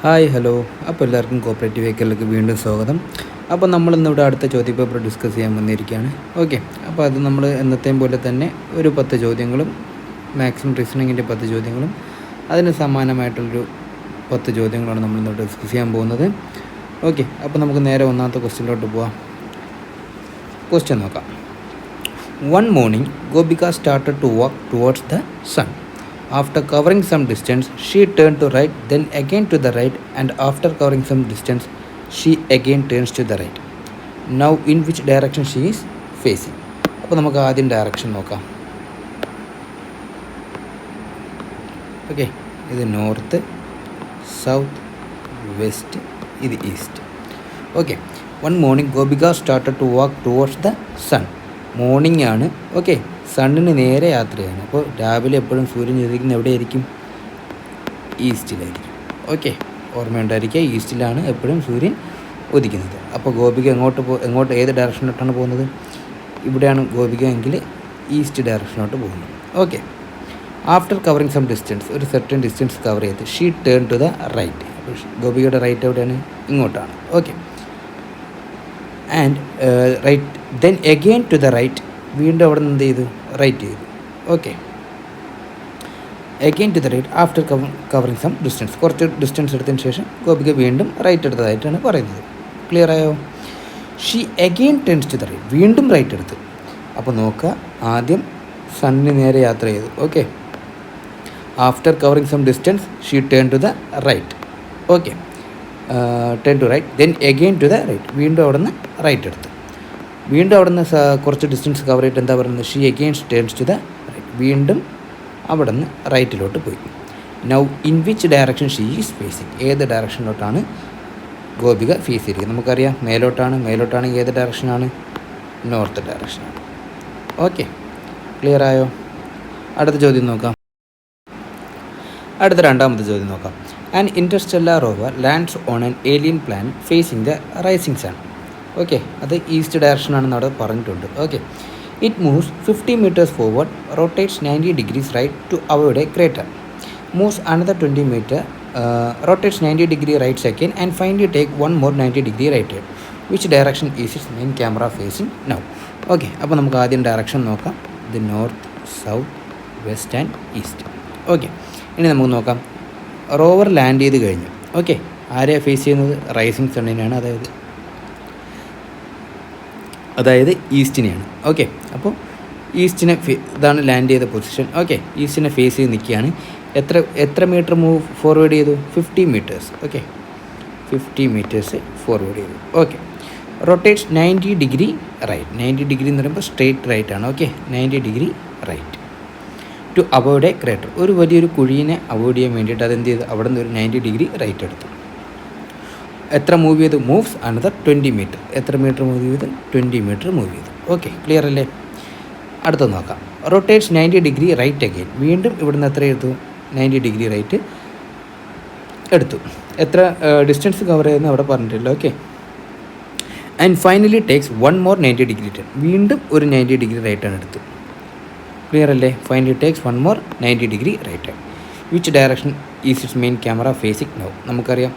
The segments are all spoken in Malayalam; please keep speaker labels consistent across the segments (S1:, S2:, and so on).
S1: Hi hello. അപ്പോൾ എല്ലാവർക്കും കോപ്പറേറ്റീവ് വെഹിക്കലിലേക്ക് വീണ്ടും സ്വാഗതം. അപ്പോൾ നമ്മളിന്നിവിടെ അടുത്ത ചോദ്യപേപ്പർ ഡിസ്കസ് ചെയ്യാൻ വന്നിരിക്കുകയാണ്. ഓക്കെ, അപ്പോൾ അത് നമ്മൾ എന്നത്തെയും പോലെ തന്നെ ഒരു 10 ചോദ്യങ്ങളും മാക്സിമം റീസണിങ്ങിൻ്റെ 10 ചോദ്യങ്ങളും അതിന് സമാനമായിട്ടുള്ളൊരു 10 ചോദ്യങ്ങളാണ് നമ്മളിന്നിവിടെ ഡിസ്കസ് ചെയ്യാൻ പോകുന്നത്. ഓക്കെ, അപ്പോൾ നമുക്ക് നേരെ ഒന്നാമത്തെ ക്വസ്റ്റ്യനിലോട്ട് പോവാം. ക്വസ്റ്റ്യൻ നോക്കാം. One morning, Gopika started to walk towards the sun. After covering some distance, she turned to right, then again to the right, and after covering some distance, she again turns to the right. Now, in which direction she is facing? അപ്പോൾ നമുക്ക് ആദ്യം ഡയറക്ഷൻ നോക്കാം. ഓക്കെ, ഇത് നോർത്ത്, സൗത്ത്, വെസ്റ്റ്, ഇത് east. Okay, one morning Gopika started to walk towards the sun. Morning ആണ്. ഓക്കെ, സണ്ണിന് നേരെ യാത്രയാണ്. അപ്പോൾ രാവിലെ എപ്പോഴും സൂര്യൻ ഉദിക്കുന്നത് എവിടെയായിരിക്കും? ഈസ്റ്റിലായിരിക്കും. ഓക്കെ, ഓർമ്മയുണ്ടായിരിക്കുക, ഈസ്റ്റിലാണ് എപ്പോഴും സൂര്യൻ ഉദിക്കുന്നത്. അപ്പോൾ ഗോപിക എങ്ങോട്ട് ഏത് ഡയറക്ഷനിലോട്ടാണ് പോകുന്നത്? ഇവിടെയാണ് ഗോപിക എങ്കിൽ ഈസ്റ്റ് ഡയറക്ഷനിലോട്ട് പോകുന്നത്. Okay, after covering some distance, ഒരു സെർട്ടൻ ഡിസ്റ്റൻസ് കവർ ചെയ്ത് she turn to the right. അപ്പോൾ ഗോപികയുടെ റൈറ്റ് എവിടെയാണ്? ഇങ്ങോട്ടാണ്. Okay, and right then again to the right, വീണ്ടും അവിടെ നിന്ന് എന്ത് ചെയ്തു? റൈറ്റ് ചെയ്തു. Okay, again to the right after covering some distance, കുറച്ച് ഡിസ്റ്റൻസ് എടുത്തതിന് ശേഷം ഗോപിക വീണ്ടും റൈറ്റ് എടുത്തതായിട്ടാണ് പറയുന്നത്. ക്ലിയർ ആയോ? She again turns to the right, വീണ്ടും റൈറ്റ് എടുത്ത്. അപ്പോൾ നോക്കുക, ആദ്യം സണ്ണിന് നേരെ യാത്ര ചെയ്തു. Okay, after covering some distance she turn to the right. Okay, turn to right then again to the right, വീണ്ടും അവിടെ നിന്ന് റൈറ്റ് എടുത്തു. വീണ്ടും അവിടെ നിന്ന് കുറച്ച് ഡിസ്റ്റൻസ് കവർ ചെയ്തിട്ട് എന്താ പറയുന്നത്? She again turns to the right, വീണ്ടും അവിടെ നിന്ന് റൈറ്റിലോട്ട് പോയി. Now in which direction she is facing, ഏത് ഡയറക്ഷനിലോട്ടാണ് ഗോപിക ഫേസ് ചെയ്തിരിക്കുന്നത്? നമുക്കറിയാം, മേലോട്ടാണെങ്കിൽ ഏത് ഡയറക്ഷനാണ്? നോർത്ത് ഡയറക്ഷനാണ്. ഓക്കെ, ക്ലിയർ ആയോ? അടുത്ത ചോദ്യം നോക്കാം. അടുത്ത രണ്ടാമത്തെ ചോദ്യം നോക്കാം. An interstellar rover lands on an alien planet facing the rising sun. Okay, അത് ഈസ്റ്റ് ഡയറക്ഷനാണെന്ന് അവിടെ പറഞ്ഞിട്ടുണ്ട്. Okay, it moves 50 meters forward, rotates 90 degrees right to avoid a crater, moves another 20 meter, rotates 90 degree right second and finally take one more 90 degree right head. Which direction is its main camera facing now? Okay, അപ്പോൾ നമുക്ക് ആദ്യം ഡയറക്ഷൻ നോക്കാം. ഇത് north, south, west and east. Okay, ഇനി നമുക്ക് നോക്കാം. റോവർ ലാൻഡ് ചെയ്ത് കഴിഞ്ഞു. ഓക്കെ, ആരെയാണ് ഫേസ് ചെയ്യുന്നത്? റൈസിങ് സണ്ണിനെയാണ്, അതായത് ഈസ്റ്റിനെയാണ്. ഓക്കെ, അപ്പോൾ ഈസ്റ്റിനെ ഇതാണ് ലാൻഡ് ചെയ്ത പൊസിഷൻ. ഓക്കെ, ഈസ്റ്റിനെ ഫേസ് ചെയ്ത് നിൽക്കുകയാണ്. എത്ര മീറ്റർ മൂവ് ഫോർവേഡ് ചെയ്തു? 50 meters. ഓക്കെ, 50 meters ഫോർവേഡ് ചെയ്തു. Okay, rotates 90 degree right. 90 degree എന്ന് പറയുമ്പോൾ സ്ട്രെയിറ്റ് റൈറ്റ് ആണ്. Okay, 90 degree right to avoid a crater, ഒരു വലിയൊരു കുഴിയെ അവോയ്ഡ് ചെയ്യാൻ വേണ്ടിയിട്ട് അതെന്ത് ചെയ്തു? അവിടെ നിന്ന് ഒരു 90 degree റൈറ്റ് എടുത്തു. എത്ര മൂവ് ചെയ്തു? Moves another 20 meter. എത്ര മീറ്റർ മൂവ് ചെയ്തു? 20 meter മൂവ് ചെയ്തു. ഓക്കെ, ക്ലിയർ അല്ലേ? അടുത്ത നോക്കാം. റൊട്ടേറ്റ്സ് 90 degree റൈറ്റ് അഗെയിൻ, വീണ്ടും ഇവിടുന്ന് എത്ര എടുത്തു? 90 degree റൈറ്റ് എടുത്തു. എത്ര ഡിസ്റ്റൻസ് കവർ ചെയ്യുന്ന അവിടെ പറഞ്ഞിട്ടില്ല. Okay, and finally takes one more 90 degree turn, വീണ്ടും ഒരു 90 degree റൈറ്റാണ് എടുത്തു. ക്ലിയർ അല്ലേ? Finally takes one more 90 degree right turn. Which direction is its main camera facing now? നമുക്കറിയാം,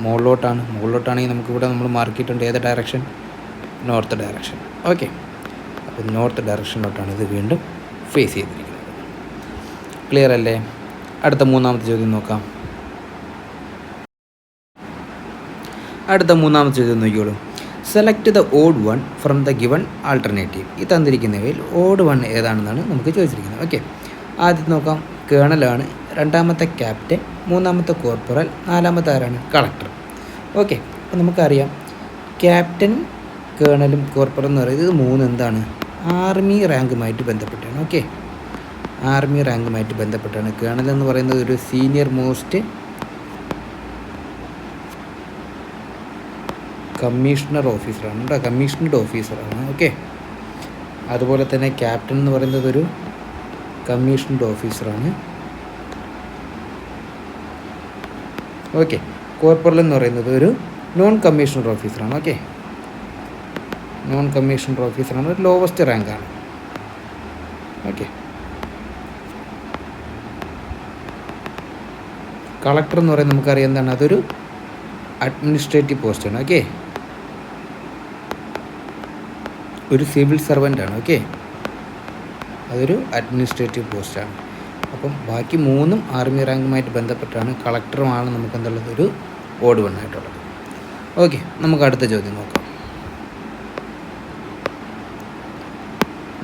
S1: മുകളിലോട്ടാണെങ്കിൽ നമുക്കിവിടെ നമ്മൾ മാർക്ക് ചെയ്തിട്ടുണ്ട് ഏത് ഡയറക്ഷൻ? North direction. ഓക്കെ, അപ്പോൾ നോർത്ത് ഡയറക്ഷനിലോട്ടാണ് ഇത് വീണ്ടും ഫേസ് ചെയ്തിരിക്കുന്നത്. ക്ലിയർ അല്ലേ? അടുത്ത മൂന്നാമത്തെ ചോദ്യം നോക്കാം. അടുത്ത മൂന്നാമത്തെ ചോദ്യം നോക്കിയോളൂ. Select the odd one from the given alternative. ഈ തന്നിരിക്കുന്നവയിൽ ഓഡ് വൺ ഏതാണെന്നാണ് നമുക്ക് ചോദിച്ചിരിക്കുന്നത്. ഓക്കെ, ആദ്യം നോക്കാം. കേണലാണ്, രണ്ടാമത്തെ ക്യാപ്റ്റൻ, മൂന്നാമത്തെ കോർപ്പറൽ, നാലാമത്തെ ആരാണ്? കളക്ടർ. ഓക്കെ, അപ്പോൾ നമുക്കറിയാം, ക്യാപ്റ്റനും കേണലും കോർപ്പറൽ എന്ന് പറയുന്നത് ഇത് മൂന്ന് എന്താണ്? ആർമി റാങ്കുമായിട്ട് ബന്ധപ്പെട്ടാണ്. ഓക്കെ, ആർമി റാങ്കുമായിട്ട് ബന്ധപ്പെട്ടാണ്. കേണൽ എന്ന് പറയുന്നത് ഒരു സീനിയർ മോസ്റ്റ് കമ്മീഷണർ ഓഫീസറാണ് കേട്ടോ, കമ്മീഷണഡ് ഓഫീസറാണ്. ഓക്കെ, അതുപോലെ തന്നെ ക്യാപ്റ്റൻ എന്ന് പറയുന്നത് ഒരു കമ്മീഷണഡ് ഓഫീസറാണ്. ഓക്കെ, കോർപ്പറൽ എന്ന് പറയുന്നത് ഒരു നോൺ കമ്മീഷണർ ഓഫീസറാണ്. ഓക്കെ, നോൺ കമ്മീഷണർ ഓഫീസറാണ്, ഒരു ലോവസ്റ്റ് റാങ്കാണ്. ഓക്കെ, കളക്ടർ എന്ന് പറയുന്നത് നമുക്കറിയാം എന്താണ്, അതൊരു അഡ്മിനിസ്ട്രേറ്റീവ് പോസ്റ്റാണ്. ഓക്കെ, ഒരു സിവിൽ സർവൻ്റാണ്. ഓക്കെ, അതൊരു അഡ്മിനിസ്ട്രേറ്റീവ് പോസ്റ്റാണ്. അപ്പം ബാക്കി 3 ആർമി റാങ്കുമായിട്ട് ബന്ധപ്പെട്ടാണ്. കളക്ടറുമാണ് നമുക്ക് എന്തുള്ളത്, ഒരു ഓഡ് വൺ ആയിട്ടുള്ളത്. ഓക്കെ, നമുക്ക് അടുത്ത ചോദ്യം നോക്കാം.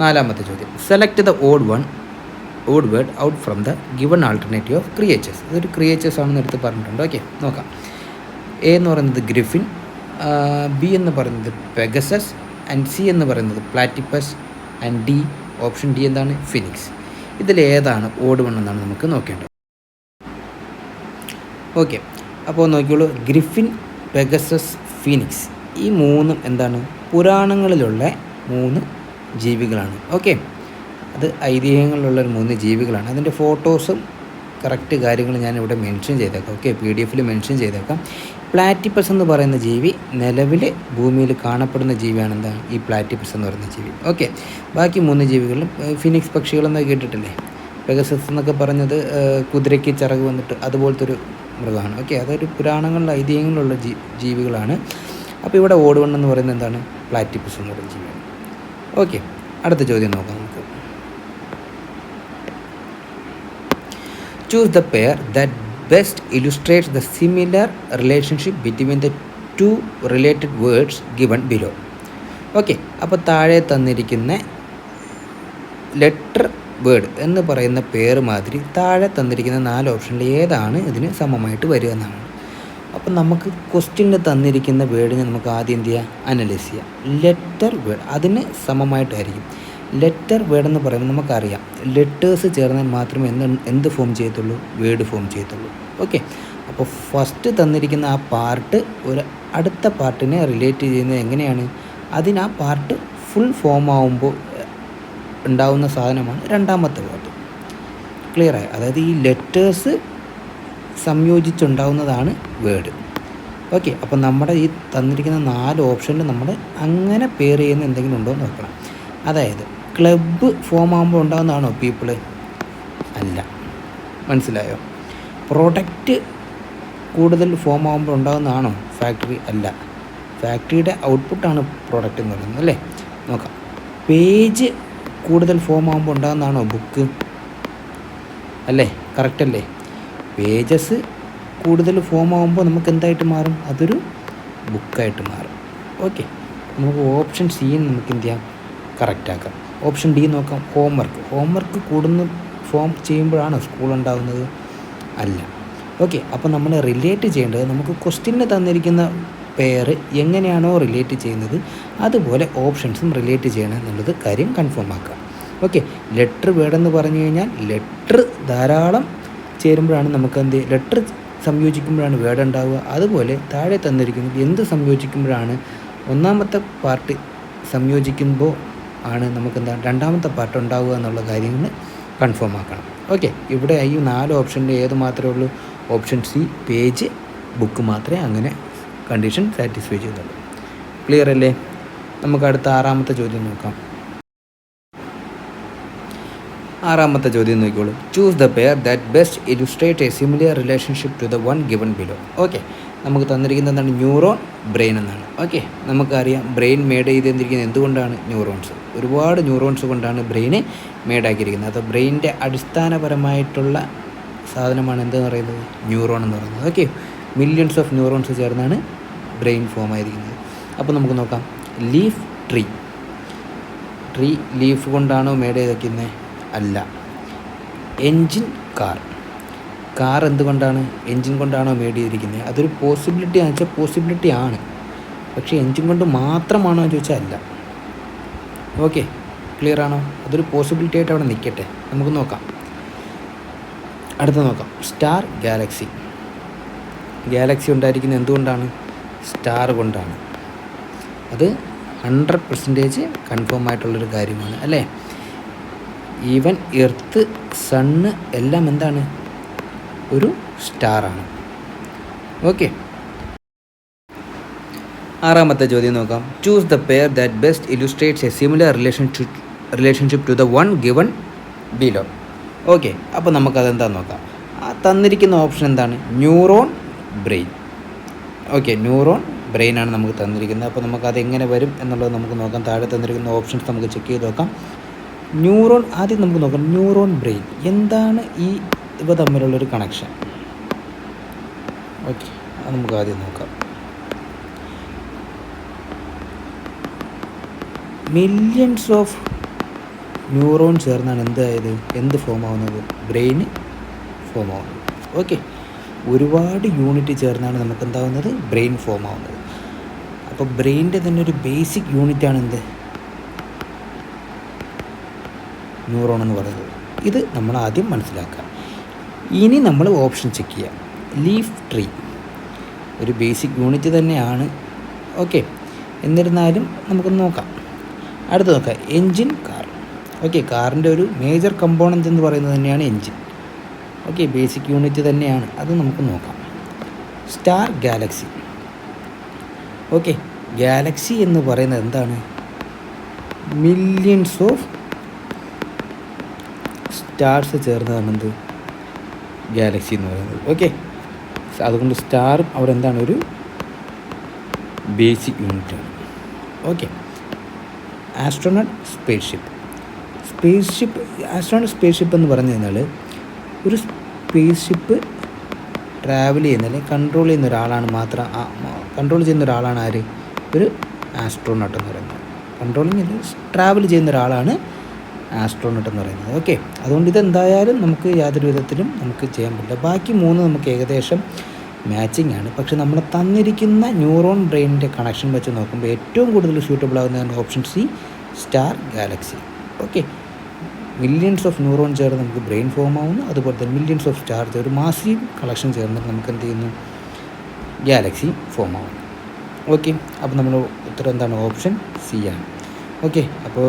S1: 4ാമത്തെ ചോദ്യം. Select the odd word out from the given alternative of creatures. ഇതൊരു ക്രിയേച്ചേഴ്സ് ആണെന്ന് എടുത്ത് പറഞ്ഞിട്ടുണ്ട്. ഓക്കെ, നോക്കാം. എ എന്ന് പറയുന്നത് ഗ്രിഫിൻ, ബി എന്ന് പറയുന്നത് പെഗസസ്, ആൻഡ് സി എന്ന് പറയുന്നത് platypus, and D, option D എന്താണ്, ഫിനിക്സ്. ഇതിലേതാണ് ഓഡ് വൺ എന്നാണ് നമുക്ക് നോക്കേണ്ടത്. ഓക്കെ, അപ്പോൾ നോക്കിയോളൂ. ഗ്രിഫിൻ, പെഗസസ്, ഫീനിക്സ്, ഈ 3 എന്താണ്, പുരാണങ്ങളിലുള്ള 3 ജീവികളാണ്. ഓക്കെ, അത് ഐതിഹ്യങ്ങളിലുള്ളൊരു 3 ജീവികളാണ്. അതിൻ്റെ ഫോട്ടോസും കറക്റ്റ് കാര്യങ്ങൾ ഞാനിവിടെ മെൻഷൻ ചെയ്തേക്കാം. ഓക്കെ, PDF മെൻഷൻ ചെയ്തേക്കാം. പ്ലാറ്റിപ്പസ് എന്ന് പറയുന്ന ജീവി നിലവിൽ ഭൂമിയിൽ കാണപ്പെടുന്ന ജീവിയാണ് എന്താണ്, ഈ പ്ലാറ്റിപ്പസ് എന്ന് പറയുന്ന ജീവി. ഓക്കെ, ബാക്കി 3 ജീവികളിലും ഫിനിക്സ് പക്ഷികളെന്ന് കേട്ടിട്ടില്ലേ. പെഗസസ് എന്നൊക്കെ പറഞ്ഞത് കുതിരയ്ക്ക് ചിറക് വന്നിട്ട് അതുപോലത്തെ ഒരു മൃഗമാണ്. ഓക്കെ, അതൊരു പുരാണങ്ങളിലെ ഐതിഹ്യങ്ങളിലുള്ള ജീവികളാണ്. അപ്പോൾ ഇവിടെ ഓഡ് വൺ എന്ന് പറയുന്നത് എന്താണ്, പ്ലാറ്റിപ്പസ് എന്ന് പറയുന്ന ജീവിയാണ്. ഓക്കെ, അടുത്ത ചോദ്യം നോക്കാം നമുക്ക്. Choose the pair that best illustrates the സിമിലർ റിലേഷൻഷിപ്പ് ബിറ്റ്വീൻ ദ 2 related words given below. Okay, അപ്പോൾ താഴെ തന്നിരിക്കുന്ന ലെറ്റർ വേർഡ് എന്ന് പറയുന്ന പേര് മാതിരി താഴെ തന്നിരിക്കുന്ന 4 ഓപ്ഷനിൽ ഏതാണ് ഇതിന് സമമായിട്ട് വരിക എന്നാണ്. അപ്പോൾ നമുക്ക് ക്വസ്റ്റ്യനിൽ തന്നിരിക്കുന്ന വേർഡിനെ നമുക്ക് ആദ്യം എന്ത് ചെയ്യുക, അനലൈസ് ചെയ്യാം. ലെറ്റർ വേർഡ് അതിന് സമമായിട്ടായിരിക്കും. ലെറ്റർ വേർഡ് എന്ന് പറയുമ്പോൾ നമുക്കറിയാം ലെറ്റേഴ്സ് ചേർന്നാൽ മാത്രമേ എന്ത് ഫോം ചെയ്യത്തുള്ളൂ, വേർഡ് ഫോം ചെയ്യത്തുള്ളൂ. ഓക്കെ, അപ്പോൾ ഫസ്റ്റ് തന്നിരിക്കുന്ന ആ പാർട്ട് ഒരു അടുത്ത പാർട്ടിനെ റിലേറ്റ് ചെയ്യുന്നത് എങ്ങനെയാണ്, അതിന് ആ പാർട്ട് ഫുൾ ഫോം ആവുമ്പോൾ ഉണ്ടാവുന്ന സാധനമാണ് രണ്ടാമത്തെ പാർട്ട്. ക്ലിയറായി? അതായത് ഈ ലെറ്റേഴ്സ് സംയോജിച്ചുണ്ടാവുന്നതാണ് വേർഡ്. ഓക്കെ, അപ്പോൾ നമ്മുടെ ഈ തന്നിരിക്കുന്ന 4 ഓപ്ഷനിൽ നമ്മൾ അങ്ങനെ പെയർ ചെയ്യുന്ന എന്തെങ്കിലും ഉണ്ടോ എന്ന് നോക്കണം. അതായത് ക്ലബ്ബ് ഫോം ആകുമ്പോൾ ഉണ്ടാകുന്നതാണോ പീപ്പിള്? അല്ല. മനസ്സിലായോ? പ്രൊഡക്റ്റ് കൂടുതൽ ഫോം ആകുമ്പോൾ ഉണ്ടാകുന്നതാണോ ഫാക്ടറി? അല്ല. ഫാക്ടറിയുടെ ഔട്ട്പുട്ടാണ് പ്രോഡക്റ്റ് എന്ന് പറയുന്നത് അല്ലേ. നോക്കാം. പേജ് കൂടുതൽ ഫോം ആകുമ്പോൾ ഉണ്ടാകുന്നതാണോ ബുക്ക്? അല്ലേ? കറക്റ്റല്ലേ? പേജസ് കൂടുതൽ ഫോം ആകുമ്പോൾ നമുക്ക് എന്തായിട്ട് മാറും? അതൊരു ബുക്കായിട്ട് മാറും. ഓക്കെ, നമുക്ക് ഓപ്ഷൻ സി നമുക്ക് എന്ത് ചെയ്യാം, കറക്റ്റാക്കാം. ഓപ്ഷൻ ഡി നോക്കാം. ഹോംവർക്ക് കൂടുന്ന ഫോം ചെയ്യുമ്പോഴാണ് സ്കൂൾ ഉണ്ടാകുന്നത്? അല്ല. ഓക്കെ, അപ്പോൾ നമ്മൾ റിലേറ്റ് ചെയ്യേണ്ടത് നമുക്ക് ക്വസ്റ്റ്യന് തന്നിരിക്കുന്ന പെയർ എങ്ങനെയാണോ റിലേറ്റ് ചെയ്യുന്നത് അതുപോലെ ഓപ്ഷൻസും റിലേറ്റ് ചെയ്യണം എന്നുള്ളത് കാര്യം കൺഫേം ആക്കുക. ഓക്കെ, ലെറ്റർ വേർഡെന്ന് പറഞ്ഞു കഴിഞ്ഞാൽ ലെറ്റർ ധാരാളം ചേരുമ്പോഴാണ് നമുക്ക് ലെറ്റർ സംയോജിക്കുമ്പോഴാണ് വേർഡ് ഉണ്ടാവുക. അതുപോലെ താഴെ തന്നിരിക്കുന്നത് എന്ത് സംയോജിക്കുമ്പോഴാണ് ഒന്നാമത്തെ പാർട്ട് സംയോജിക്കുമ്പോൾ ആണ് നമുക്ക് രണ്ടാമത്തെ പാർട്ട് ഉണ്ടാവുക എന്നുള്ള കാര്യങ്ങൾ കൺഫേം ആക്കണം. ഓക്കെ, ഇവിടെ ഈ 4 ഓപ്ഷനിൽ ഏത് മാത്രമേ ഉള്ളൂ? ഓപ്ഷൻ സി, പേജ്, ബുക്ക് മാത്രമേ അങ്ങനെ കണ്ടീഷൻ സാറ്റിസ്ഫൈ ചെയ്യുന്നുള്ളൂ. ക്ലിയർ അല്ലേ? നമുക്ക് അടുത്ത 6ാമത്തെ ചോദ്യം നോക്കാം. 6ാമത്തെ ചോദ്യം നോക്കിക്കോളൂ. Choose the pair that best illustrate a similar relationship to the one given below. Okay, നമുക്ക് തന്നിരിക്കുന്നത് എന്താണ്? ന്യൂറോൺ, ബ്രെയിൻ എന്നാണ്. ഓക്കെ, നമുക്കറിയാം ബ്രെയിൻ മെയ്ഡ് ചെയ്തിരിക്കുന്നത് എന്തുകൊണ്ടാണ്? ന്യൂറോൺസ്. ഒരുപാട് ന്യൂറോൺസ് കൊണ്ടാണ് ബ്രെയിന് മെയ്ഡാക്കിയിരിക്കുന്നത്. അത് ബ്രെയിനിൻ്റെ അടിസ്ഥാനപരമായിട്ടുള്ള സാധനമാണ് എന്തെന്ന് പറയുന്നത്? ന്യൂറോൺ എന്ന് പറയുന്നത്. ഓക്കെ, മില്യൺസ് ഓഫ് ന്യൂറോൺസ് ചേർന്നാണ് ബ്രെയിൻ ഫോം ആയിരിക്കുന്നത്. അപ്പോൾ നമുക്ക് നോക്കാം. ലീഫ് ട്രീ ലീഫ് കൊണ്ടാണോ മെയ്ഡ് ചെയ്തിരിക്കുന്നത്? അല്ല. എൻജിൻ, കാർ എന്തുകൊണ്ടാണ്? എൻജിൻ കൊണ്ടാണോ മെയ്ഡ് ചെയ്തിരിക്കുന്നത്? അതൊരു പോസിബിലിറ്റി എന്ന് വെച്ചാൽ പോസിബിലിറ്റി ആണ്. പക്ഷേ എൻജിൻ കൊണ്ട് മാത്രമാണോ എന്ന് ചോദിച്ചാൽ അല്ല. ഓക്കെ, ക്ലിയർ ആണോ? അതൊരു പോസിബിലിറ്റി ആയിട്ട് അവിടെ നിൽക്കട്ടെ. നമുക്ക് നോക്കാം. അടുത്ത നോക്കാം. സ്റ്റാർ, ഗാലക്സി ഉണ്ടായിരിക്കുന്നത് എന്തുകൊണ്ടാണ്? സ്റ്റാർ കൊണ്ടാണ്. അത് 100% കൺഫേം ആയിട്ടുള്ളൊരു കാര്യമാണ് അല്ലേ. ഈവൻ എർത്ത്, സണ്ണ് എല്ലാം എന്താണ്? ഒരു സ്റ്റാറാണ്. ഓക്കെ, 6ാമത്തെ ചോദ്യം നോക്കാം. Choose the pair that best illustrates a similar relationship to the one given below. Okay, അപ്പോൾ നമുക്കതെന്താണെന്ന് നോക്കാം. തന്നിരിക്കുന്ന ഓപ്ഷൻ എന്താണ്? Neuron, brain. ഓക്കെ, ന്യൂറോൺ ബ്രെയിനാണ് നമുക്ക് തന്നിരിക്കുന്നത്. അപ്പോൾ നമുക്കതെങ്ങനെ വരും എന്നുള്ളത് നമുക്ക് നോക്കാം. താഴെ തന്നിരിക്കുന്ന ഓപ്ഷൻസ് നമുക്ക് ചെക്ക് ചെയ്ത് നോക്കാം. ന്യൂറോൺ ആദ്യം നമുക്ക് നോക്കാം. ന്യൂറോൺ ബ്രെയിൻ എന്താണ് ഈ ഇവ തമ്മിലുള്ളൊരു കണക്ഷൻ? ഓക്കെ, അത് നമുക്ക് ആദ്യം നോക്കാം. മില്യൺസ് ഓഫ് ന്യൂറോൺ ചേർന്നാണ് എന്ത് ഫോം ആവുന്നത്? ബ്രെയിൻ ഫോം ആവുന്നത്. ഓക്കെ, ഒരുപാട് യൂണിറ്റ് ചേർന്നാണ് നമുക്ക് എന്താവുന്നത്? ബ്രെയിൻ ഫോം ആവുന്നത്. അപ്പോൾ ബ്രെയിനിൻ്റെ തന്നെ ഒരു ബേസിക് യൂണിറ്റാണ് ന്യൂറോൺ എന്ന് പറയുന്നത്. ഇത് നമ്മൾ ആദ്യം മനസ്സിലാക്കാം. ഇനി നമ്മൾ ഓപ്ഷൻ ചെക്ക് ചെയ്യാം. ലീഫ് ട്രീ ഒരു ബേസിക് യൂണിറ്റ് തന്നെയാണ്. ഓക്കെ, എന്നിരുന്നാലും നമുക്കൊന്ന് നോക്കാം. അടുത്ത് നോക്കാം, എൻജിൻ കാർ. ഓക്കെ, കാറിൻ്റെ ഒരു മേജർ കമ്പോണൻ്റ് എന്ന് പറയുന്നത് തന്നെയാണ് എൻജിൻ. ഓക്കെ, ബേസിക് യൂണിറ്റ് തന്നെയാണ്. അത് നമുക്ക് നോക്കാം. Star galaxy. ഓക്കെ, ഗാലക്സി എന്ന് പറയുന്നത് എന്താണ്? മില്യൺസ് ഓഫ് സ്റ്റാർസ് ചേർന്നതാണ് ഗാലക്സി എന്ന് പറയുന്നത്. ഓക്കെ, അതുകൊണ്ട് സ്റ്റാറും അവിടെ എന്താണ്? ഒരു ബേസിക് യൂണിറ്റാണ്. Okay, astronaut spaceship. Astronaut spaceship എന്ന് പറഞ്ഞു കഴിഞ്ഞാൽ ഒരു സ്പേസ് ഷിപ്പ് ട്രാവൽ ചെയ്യുന്ന അല്ലെങ്കിൽ കൺട്രോൾ ചെയ്യുന്ന ഒരാളാണ് ആര്? ഒരു ആസ്ട്രോനോട്ട് എന്ന് പറയുന്നത്. ട്രാവൽ ചെയ്യുന്ന ഒരാളാണ് ആസ്ട്രോനോട്ട് എന്ന് പറയുന്നത്. ഓക്കെ, അതുകൊണ്ട് ഇതെന്തായാലും നമുക്ക് യാതൊരു വിധത്തിലും നമുക്ക് ചെയ്യാൻ പറ്റില്ല. ബാക്കി 3 നമുക്ക് ഏകദേശം മാച്ചിങ് ആണ്. പക്ഷെ നമ്മൾ തന്നിരിക്കുന്ന ന്യൂറോൺ ബ്രെയിനിൻ്റെ കണക്ഷൻ വെച്ച് നോക്കുമ്പോൾ ഏറ്റവും കൂടുതൽ സ്യൂട്ടബിൾ ആകുന്നതാണ് option C, star galaxy. Okay, millions of neuron ചേർന്ന് നമുക്ക് ബ്രെയിൻ ഫോം ആവുന്നു. അതുപോലെ തന്നെ മില്യൺസ് ഓഫ് സ്റ്റാർ ഒരു മാസീവ് കളക്ഷൻ ചേർന്നിട്ട് നമുക്ക് എന്ത് ചെയ്യുന്നു? ഗാലക്സി ഫോം ആവുന്നു. ഓക്കെ, അപ്പോൾ നമ്മൾ ഉത്തരം എന്താണ്? ഓപ്ഷൻ സി ആണ്. ഓക്കെ, അപ്പോൾ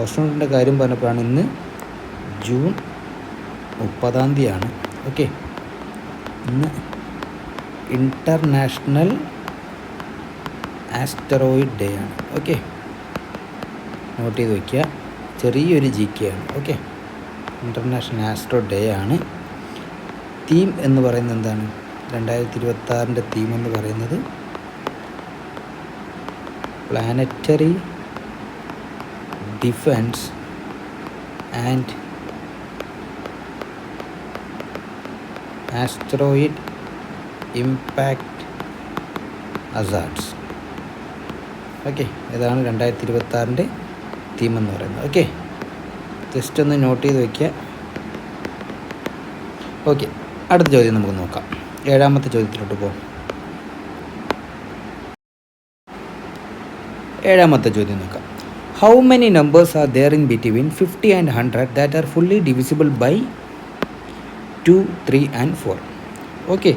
S1: ആസ്ട്രോനോട്ടിൻ്റെ കാര്യം പറഞ്ഞപ്പോഴാണ് ഇന്ന് ജൂൺ 30 ഓക്കെ, ഇന്ന് ഇൻ്റർനാഷണൽ ആസ്റ്ററോയിഡ് ഡേ ആണ്. ഓക്കെ, നോട്ട് ചെയ്ത് വയ്ക്കുക. ചെറിയൊരു GK ആണ്. ഓക്കെ, ഇൻ്റർനാഷണൽ ആസ്ട്രോ ഡേ ആണ്. തീം എന്ന് പറയുന്നത് എന്താണ്? 2026 തീം എന്ന് പറയുന്നത് planetary defence and asteroid impact hazards. Okay, ഇതാണ് 2026 തീം എന്ന് പറയുന്നത്. ഓക്കെ, ജസ്റ്റ് ഒന്ന് നോട്ട് ചെയ്ത് വയ്ക്കുക. ഓക്കെ, അടുത്ത ചോദ്യം നമുക്ക് നോക്കാം. 7ാമത്തെ ചോദ്യത്തിലോട്ട് പോകാം. 7ാമത്തെ ചോദ്യം നോക്കാം. How many numbers are there in between 50 and 100 that are fully divisible by 2, 3 and 4? Okay,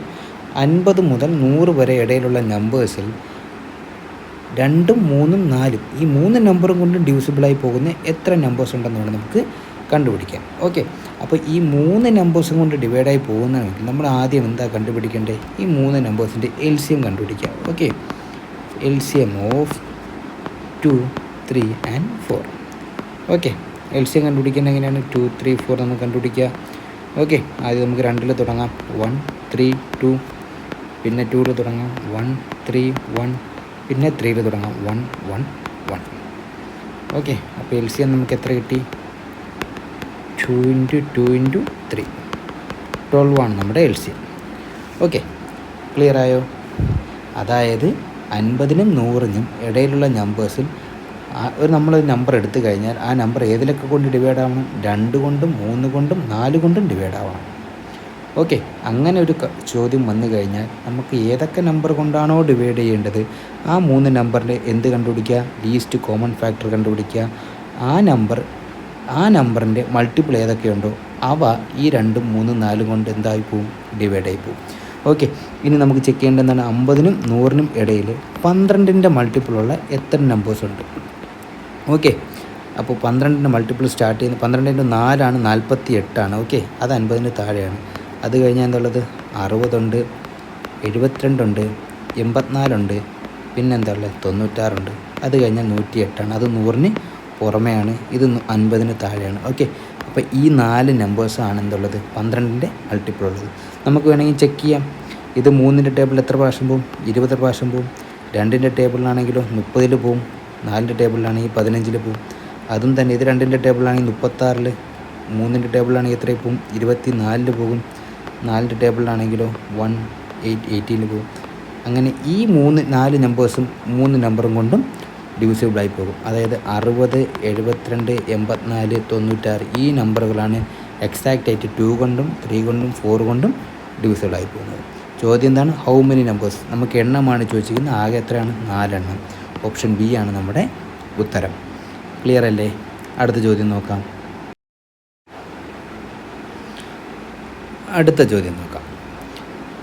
S1: 50 മുതൽ 100 വരെ ഇടയിലുള്ള നമ്പേഴ്സിൽ 2, 3, 4 ഈ 3 നമ്പറും കൊണ്ട് ഡിവിസിബിളായി പോകുന്ന എത്ര നമ്പേഴ്സ് ഉണ്ടെന്ന് വേണം നമുക്ക് കണ്ടുപിടിക്കാം. ഓക്കെ, അപ്പോൾ ഈ 3 നമ്പേഴ്സും കൊണ്ട് ഡിവൈഡായി പോകുന്നതാണെങ്കിൽ നമ്മൾ ആദ്യം എന്താ കണ്ടുപിടിക്കേണ്ടത്? ഈ 3 നമ്പേഴ്സിൻ്റെ LCM കണ്ടുപിടിക്കാം. Okay, LCM of 2, 3 and 4. Okay, LCM കണ്ടുപിടിക്കാൻ എങ്ങനെയാണ്? 2, 3, 4 നമുക്ക് കണ്ടുപിടിക്കുക. ഓക്കെ, ആദ്യം നമുക്ക് 2 തുടങ്ങാം. 1, 3, 2. പിന്നെ 2 തുടങ്ങാം. 1, 3, 1. പിന്നെ 3 തുടങ്ങാം. 1, 1, 1. ഓക്കെ, അപ്പോൾ LCM നമുക്ക് എത്ര കിട്ടി? 2 × 2 × 3 12 ആണ് നമ്മുടെ LCM. ഓക്കെ, ക്ലിയർ ആയോ? അതായത് 50നും 100നും ഇടയിലുള്ള നമ്പേഴ്സിൽ നമ്മളൊരു നമ്പർ എടുത്തു കഴിഞ്ഞാൽ ആ നമ്പർ ഏതിലൊക്കെ കൊണ്ട് ഡിവൈഡ് ആവണം? 2 കൊണ്ടും 3 കൊണ്ടും 4 കൊണ്ടും ഡിവൈഡ് ആവണം. ഓക്കെ, അങ്ങനെ ഒരു ചോദ്യം വന്നു കഴിഞ്ഞാൽ നമുക്ക് ഏതൊക്കെ നമ്പർ കൊണ്ടാണോ ഡിവൈഡ് ചെയ്യേണ്ടത് ആ 3 നമ്പറിൻ്റെ എന്ത് കണ്ടുപിടിക്കുക? ലീസ്റ്റ് കോമൺ ഫാക്ടർ കണ്ടുപിടിക്കുക. ആ നമ്പറിൻ്റെ മൾട്ടിപ്പിൾ ഏതൊക്കെയുണ്ടോ അവ ഈ 2, 3, 4 കൊണ്ട് എന്തായി പോവും? ഡിവൈഡായി പോവും. ഓക്കെ, ഇനി നമുക്ക് ചെക്ക് ചെയ്യേണ്ടതാണ് 50നും 100നും ഇടയിൽ 12ൻ്റെ മൾട്ടിപ്പിളുള്ള എത്ര നമ്പേഴ്സ് ഉണ്ട്? ഓക്കെ, അപ്പോൾ 12ൻ്റെ മൾട്ടിപ്പിൾ സ്റ്റാർട്ട് ചെയ്യുന്നത് 12 × 4 48. ഓക്കെ, അത് 50ന് താഴെയാണ്. അത് കഴിഞ്ഞാൽ എന്തുള്ളത്? 60 ഉണ്ട്, 72 ഉണ്ട്, 84 ഉണ്ട്, പിന്നെന്താ ഉള്ളത്? 96 ഉണ്ട്. അത് കഴിഞ്ഞാൽ 108. അത് 100ന് പുറമെയാണ്. ഇത് 50ന് താഴെയാണ്. ഓക്കെ, അപ്പോൾ ഈ 4 നമ്പേഴ്സാണ് എന്തുള്ളത്? 12ൻ്റെ മൾട്ടിപ്പിൾ ഉള്ളത്. നമുക്ക് വേണമെങ്കിൽ ചെക്ക് ചെയ്യാം. ഇത് 3ൻ്റെ ടേബിളിൽ എത്ര പ്രാവശ്യം പോവും? 20 പ്രാവശ്യം പോവും. 2ൻ്റെ ടേബിളിലാണെങ്കിലോ 30 പോവും. 4ൻ്റെ ടേബിളിലാണെങ്കിൽ 15 പോവും. അതും തന്നെ ഇത് 2ൻ്റെ ടേബിളിലാണെങ്കിൽ 36, 3ൻ്റെ ടേബിളിലാണെങ്കിൽ എത്രയിൽ പോവും? 24 പോകും. 4ൻ്റെ ടേബിളിലാണെങ്കിലോ 18 പോകും. അങ്ങനെ ഈ 4 നമ്പേഴ്സും 3 നമ്പറും കൊണ്ടും ഡിവിസിബിളായി പോകും. അതായത് 60, 72, 84, 96 ഈ നമ്പറുകളാണ് എക്സാക്റ്റ് ആയിട്ട് 2 കൊണ്ടും 3 കൊണ്ടും 4 കൊണ്ടും ഡിവിസിബിളായി പോകുന്നത്. ചോദ്യം എന്താണ്? How many numbers. നമുക്ക് എണ്ണമാണ് ചോദിച്ചിരിക്കുന്നത്. ആകെ എത്രയാണ്? 4 എണ്ണം. ഓപ്ഷൻ ബി ആണ് നമ്മുടെ ഉത്തരം. ക്ലിയർ അല്ലേ? അടുത്ത ചോദ്യം നോക്കാം.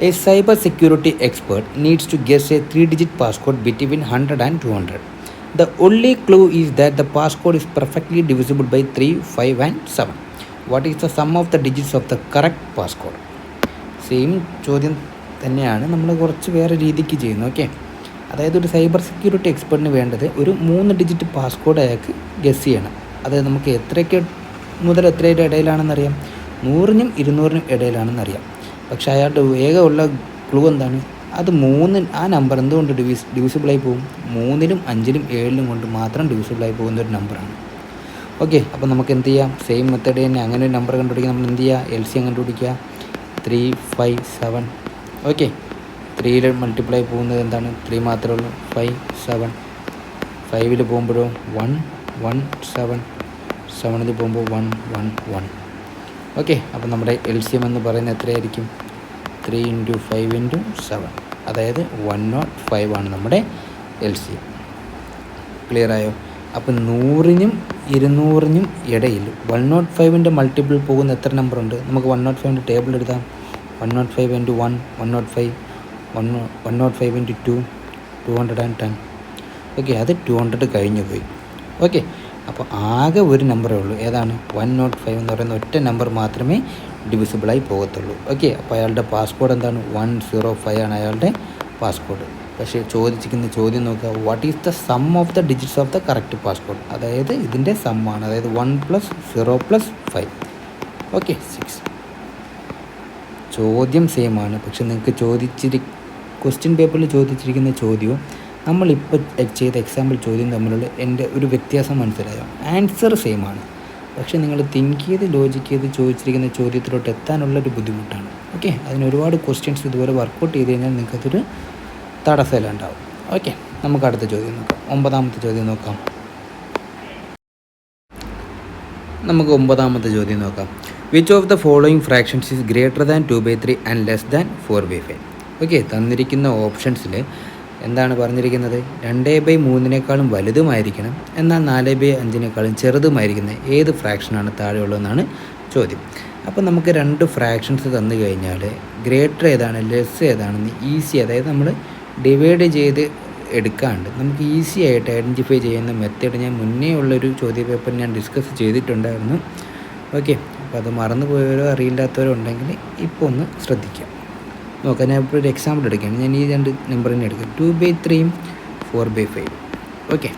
S1: A cyber security expert needs to guess a 3-digit passcode between 100 and 200. The only clue is that the passcode is perfectly divisible by 3, 5 and 7. What is the sum of the digits of the correct passcode? Same ചോദ്യം തന്നെയാണ് നമ്മൾ കുറച്ച് വേറെ രീതിക്ക് ചെയ്യുന്നത്. ഓക്കെ, അതായത് ഒരു സൈബർ സെക്യൂരിറ്റി എക്സ്പെർട്ടിന് വേണ്ടത് ഒരു 3 ഡിജിറ്റ് പാസ്കോഡ് അയാൾക്ക് ഗസ് ചെയ്യണം. അതായത് നമുക്ക് എത്രയ്ക്ക് മുതൽ എത്രയുടെ ഇടയിലാണെന്നറിയാം, 100നും 200നും ഇടയിലാണെന്നറിയാം. പക്ഷേ അയാളുടെ വേഗമുള്ള ക്ലൂ എന്താണ്? അത് 3 ആ നമ്പർ എന്തുകൊണ്ട് ഡിവിസിബിളായി പോകും? 3ലും 5ലും 7ലും കൊണ്ട് മാത്രം ഡിവിസിബിളായി പോകുന്ന ഒരു നമ്പറാണ്. ഓക്കെ, അപ്പോൾ നമുക്ക് എന്ത് ചെയ്യാം? സെയിം മെത്തേഡ് തന്നെ അങ്ങനെ ഒരു നമ്പർ കണ്ടുപിടിക്കുക. നമ്മൾ എന്ത് ചെയ്യുക? LCM കണ്ടുപിടിക്കുക. 3, 5, 7. ഓക്കെ, 3ൽ മൾട്ടിപ്ലൈ പോകുന്നത് എന്താണ്? 3 മാത്രമേ ഉള്ളൂ. 5, 7. 5ൽ പോകുമ്പോഴോ 1, 1, 7. 7ൽ പോകുമ്പോൾ 1, 1, 1. ഓക്കെ, അപ്പോൾ നമ്മുടെ LCM എന്ന് പറയുന്നത് എത്രയായിരിക്കും? 3 × 5 × 7. അതായത് 105 ആണ് നമ്മുടെ LCM. ക്ലിയർ ആയോ? അപ്പോൾ 100നും 200നും ഇടയിൽ 105ൻ്റെ മൾട്ടിപ്പിൾ പോകുന്ന എത്ര നമ്പറുണ്ട്? നമുക്ക് 105ൻ്റെ ടേബിൾ എടുക്കാം. 105 × 1, 105. 105 × 2, 210. ഓക്കെ, അത് 200 കഴിഞ്ഞു പോയി. ഓക്കെ, അപ്പോൾ ആകെ ഒരു നമ്പറേ ഉള്ളൂ. ഏതാണ്? 105 എന്ന് പറയുന്ന ഒറ്റ നമ്പർ മാത്രമേ ഡിവിസിബിളായി പോകത്തുള്ളൂ. ഓക്കെ, അപ്പോൾ അയാളുടെ പാസ്കോഡ് എന്താണ്? 105 ആണ് അയാളുടെ പാസ്കോഡ്. പക്ഷേ ചോദിച്ചിരിക്കുന്ന ചോദ്യം നോക്കുക, what is the sum of the digits of the correct passcode? അതായത് ഇതിൻ്റെ സമ്മാണ്. അതായത് 1 + 0 + 5. ഓക്കെ, 6. ചോദ്യം സെയിം ആണ്. പക്ഷെ നിങ്ങൾക്ക് ക്വസ്റ്റ്യൻ പേപ്പറിൽ ചോദിച്ചിരിക്കുന്ന ചോദ്യവും നമ്മളിപ്പോൾ ചെയ്ത എക്സാമ്പിൾ ചോദ്യം തമ്മിലുള്ള എൻ്റെ ഒരു വ്യത്യാസം മനസ്സിലായോ? ആൻസർ സെയിം ആണ്, പക്ഷേ നിങ്ങൾ തിങ്ക് ചെയ്ത് ലോജിക്ക് ചെയ്ത് ചോദിച്ചിരിക്കുന്ന ചോദ്യത്തിലോട്ട് എത്താനുള്ളൊരു ബുദ്ധിമുട്ടാണ്. ഓക്കെ, അതിന് ഒരുപാട് ക്വസ്റ്റ്യൻസ് ഇതുപോലെ വർക്കൗട്ട് ചെയ്ത് കഴിഞ്ഞാൽ നിങ്ങൾക്കതൊരു തടസ്സമെല്ലാം ഉണ്ടാവും. ഓക്കെ, നമുക്ക് അടുത്ത ചോദ്യം നോക്കാം. 9ാമത്തെ ചോദ്യം നോക്കാം. നമുക്ക് 9ാമത്തെ ചോദ്യം നോക്കാം. Which of the following fractions is greater than 2/3 and less than 4/5? Okay, തന്നിരിക്കുന്ന ഓപ്ഷൻസിൽ എന്താണ് പറഞ്ഞിരിക്കുന്നത്? 2/3 വലുതുമായിരിക്കണം, എന്നാൽ 4/5 ചെറുതുമായിരിക്കുന്നത് ഏത് ഫ്രാക്ഷനാണ് താഴെയുള്ളതെന്നാണ് ചോദ്യം. അപ്പോൾ നമുക്ക് 2 ഫ്രാക്ഷൻസ് തന്നു കഴിഞ്ഞാൽ ഗ്രേറ്റർ ഏതാണ് ലെസ് ഏതാണെന്ന് ഈസി, അതായത് നമ്മൾ ഡിവൈഡ് ചെയ്ത് എടുക്കാണ്ട് നമുക്ക് ഈസി ആയിട്ട് ഐഡൻറ്റിഫൈ ചെയ്യുന്ന മെത്തേഡ് ഞാൻ മുന്നേ ഉള്ളൊരു ചോദ്യ പേപ്പർ ഞാൻ ഡിസ്കസ് ചെയ്തിട്ടുണ്ടായിരുന്നു. ഓക്കെ, അപ്പോൾ അത് മറന്നു പോയവരോ അറിയില്ലാത്തവരോ ഉണ്ടെങ്കിൽ ഇപ്പോൾ ഒന്ന് ശ്രദ്ധിക്കാം. നോക്കാം, ഞാൻ ഇപ്പോൾ ഒരു എക്സാമ്പിൾ എടുക്കുകയാണ്. ഞാൻ ഈ 2 നമ്പർ തന്നെ എടുക്കും. 2/3 4/5. ഓക്കെ,